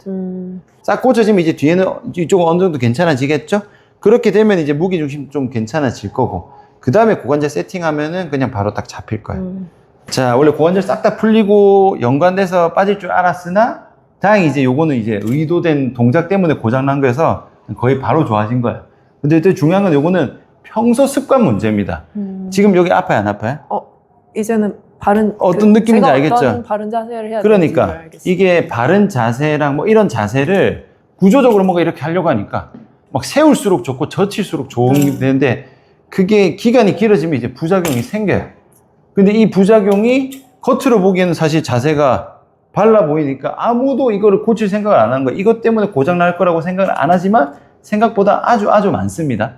싹 꽂혀지면 이제 뒤에는 이쪽은 어느 정도 괜찮아지겠죠? 그렇게 되면 이제 무게중심 좀 괜찮아질 거고, 그 다음에 고관절 세팅하면은 그냥 바로 딱 잡힐 거예요. 자, 원래 고관절 싹 다 풀리고 연관돼서 빠질 줄 알았으나, 다행히 이제 요거는 이제 의도된 동작 때문에 고장난 거여서 거의 바로 좋아진 거예요. 근데 또 중요한 건 요거는 평소 습관 문제입니다. 지금 여기 아파요, 안 아파요?
이제는 바른
어떤 느낌인지
제가
알겠죠?
어떤 바른 자세를 해야
그러니까
되는지 알겠어요.
이게 바른 자세랑 뭐 이런 자세를 구조적으로 뭔가 이렇게 하려고 하니까 막 세울수록 좋고 젖힐수록 좋은 게 되는데, 그게 기간이 길어지면 이제 부작용이 생겨요. 근데 이 부작용이 겉으로 보기에는 사실 자세가 발라 보이니까 아무도 이거를 고칠 생각을 안 하는 거예요. 이것 때문에 고장 날 거라고 생각을 안 하지만 생각보다 아주 많습니다.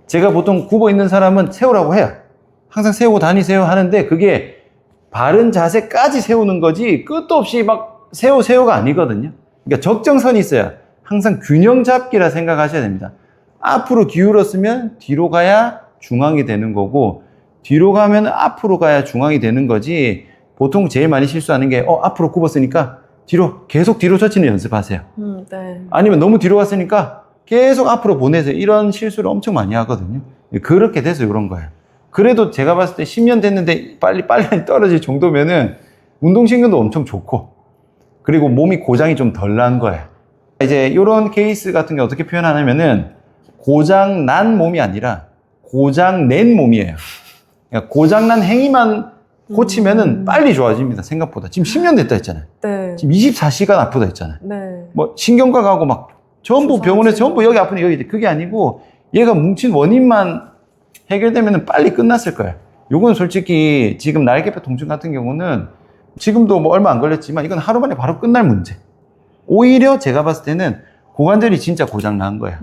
제가 보통 굽어 있는 사람은 세우라고 해요. 항상 세우고 다니세요 하는데, 그게 바른 자세까지 세우는 거지 끝도 없이 막 세우가 아니거든요. 그러니까 적정선이 있어야, 항상 균형 잡기라 생각하셔야 됩니다. 앞으로 기울었으면 뒤로 가야 중앙이 되는 거고, 뒤로 가면 앞으로 가야 중앙이 되는 거지. 보통 제일 많이 실수하는 게 앞으로 굽었으니까 계속 뒤로 젖히는 연습하세요.
네.
아니면 너무 뒤로 갔으니까 계속 앞으로 보내세요. 이런 실수를 엄청 많이 하거든요. 그렇게 돼서 이런 거예요. 그래도 제가 봤을 때 10년 됐는데 빨리 떨어질 정도면은 운동신경도 엄청 좋고, 그리고 몸이 고장이 좀 덜 난 거예요. 이제 이런 케이스 같은 게 어떻게 표현하냐면은, 고장 난 몸이 아니라 고장 낸 몸이에요. 그러니까 고장 난 행위만 고치면은 빨리 좋아집니다, 생각보다. 지금 10년 됐다 했잖아요.
네.
지금 24시간 아프다 했잖아요.
네.
뭐 신경과 가고 막 전부 병원에서 전부 여기 아프니 여기, 그게 아니고 얘가 뭉친 원인만 해결되면 빨리 끝났을 거예요. 요건 솔직히 지금 날개뼈 통증 같은 경우는 지금도 뭐 얼마 안 걸렸지만 이건 하루 만에 바로 끝날 문제. 오히려 제가 봤을 때는 고관절이 진짜 고장 난 거예요.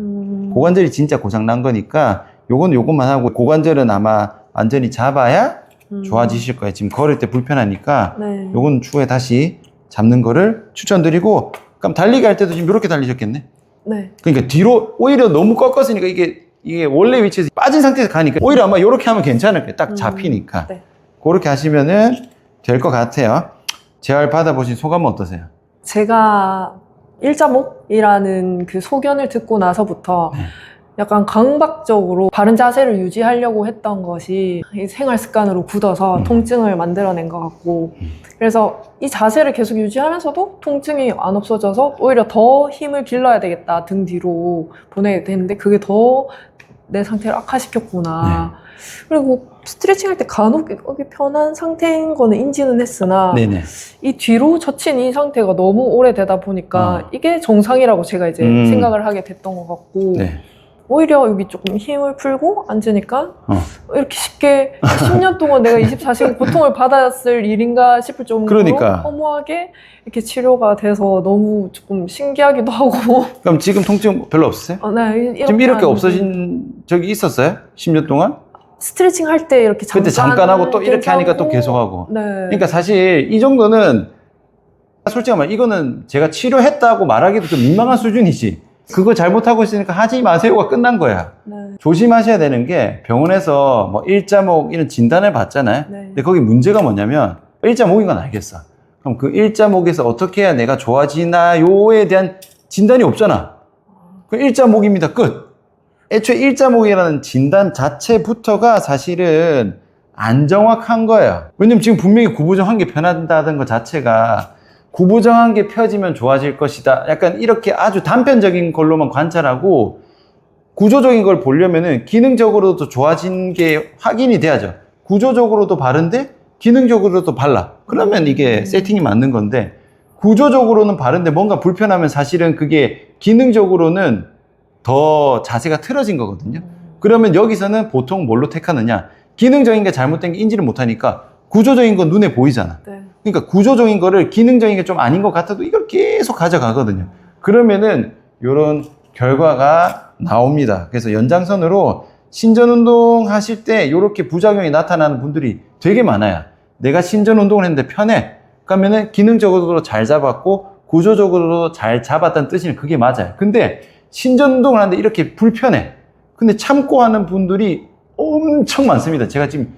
고관절이 진짜 고장 난 거니까 요것만 하고, 고관절은 아마 완전히 잡아야 좋아지실 거예요. 지금 걸을 때 불편하니까
네.
요건 추후에 다시 잡는 거를 추천드리고, 그럼 달리기 할 때도 지금 이렇게 달리셨겠네?
네.
그러니까 뒤로 오히려 너무 꺾었으니까 이게 원래 위치에서 빠진 상태에서 가니까 오히려 아마 이렇게 하면 괜찮을 거예요. 딱 잡히니까.
네.
그렇게 하시면은 될 것 같아요. 재활 받아보신 소감은 어떠세요?
제가 일자목이라는 그 소견을 듣고 나서부터 약간 강박적으로 바른 자세를 유지하려고 했던 것이 이 생활 습관으로 굳어서 통증을 만들어낸 것 같고, 그래서 이 자세를 계속 유지하면서도 통증이 안 없어져서 오히려 더 힘을 길러야 되겠다, 등 뒤로 보내게 되는데 그게 더 내 상태를 악화시켰구나. 그리고 스트레칭 할 때 간혹 여기 편한 상태인 거는 인지는 했으나
네네.
이 뒤로 젖힌 이 상태가 너무 오래되다 보니까 이게 정상이라고 제가 이제 생각을 하게 됐던 것 같고,
네.
오히려 여기 조금 힘을 풀고 앉으니까 이렇게 쉽게 10년 동안 내가 24시간 고통을 받았을 일인가 싶을 정도로
그러니까.
허무하게 이렇게 치료가 돼서 너무 조금 신기하기도 하고.
그럼 지금 통증 별로 없으세요?
네,
지금 이렇게
하는데
없어진 적이 있었어요? 10년 동안?
스트레칭 할 때 이렇게
그때 잠깐 하고 또 이렇게 하니까 또 계속 하고.
네.
그러니까 사실 이 정도는 솔직히 말해 이거는 제가 치료했다고 말하기도 좀 민망한 수준이지. 그거 잘못하고 있으니까 하지 마세요가 끝난 거야.
네.
조심하셔야 되는 게, 병원에서 뭐 일자목 이런 진단을 받잖아요.
네.
근데 거기 문제가 뭐냐면, 일자목인 건 알겠어. 그럼 그 일자목에서 어떻게 해야 내가 좋아지나요에 대한 진단이 없잖아. 그 일자목입니다. 끝. 애초에 일자목이라는 진단 자체부터가 사실은 안 정확한 거예요. 왜냐면 지금 분명히 구부정한 게 편하다는 것 자체가, 구부정한 게 펴지면 좋아질 것이다, 약간 이렇게 아주 단편적인 걸로만 관찰하고, 구조적인 걸 보려면은 기능적으로도 좋아진 게 확인이 돼야죠. 구조적으로도 바른데 기능적으로도 발라. 그러면 이게 세팅이 맞는 건데, 구조적으로는 바른데 뭔가 불편하면 사실은 그게 기능적으로는 더 자세가 틀어진 거거든요. 그러면 여기서는 보통 뭘로 택하느냐, 기능적인 게 잘못된 게 인지를 못하니까 구조적인 건 눈에 보이잖아.
네.
그러니까 구조적인 거를 기능적인 게 좀 아닌 것 같아도 이걸 계속 가져가거든요. 그러면은 이런 결과가 나옵니다. 그래서 연장선으로 신전운동 하실 때 이렇게 부작용이 나타나는 분들이 되게 많아요. 내가 신전운동을 했는데 편해. 그러면은 기능적으로도 잘 잡았고 구조적으로도 잘 잡았다는 뜻이면 그게 맞아요. 근데 신전운동을 하는데 이렇게 불편해. 근데 참고 하는 분들이 엄청 많습니다. 제가 지금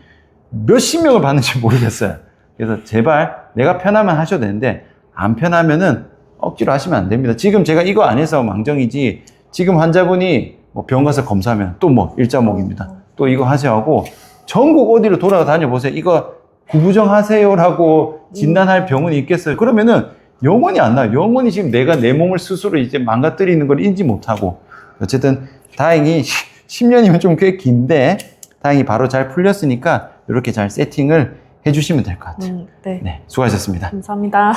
몇십 명을 봤는지 모르겠어요. 그래서 제발 내가 편하면 하셔도 되는데 안 편하면은 억지로 하시면 안 됩니다. 지금 제가 이거 안 해서 망정이지 지금 환자분이 뭐 병원 가서 검사하면 또 뭐 일자목입니다. 또 이거 하셔야 하고 전국 어디로 돌아다녀 보세요. 이거 구부정하세요라고 진단할 병원이 있겠어요? 그러면은 영원히 안 나요. 영원히 지금 내가 내 몸을 스스로 이제 망가뜨리는 걸 인지 못하고. 어쨌든 다행히 10년이면 좀 꽤 긴데 다행히 바로 잘 풀렸으니까 이렇게 잘 세팅을 해주시면 될 것 같아요.
네.
네, 수고하셨습니다.
감사합니다.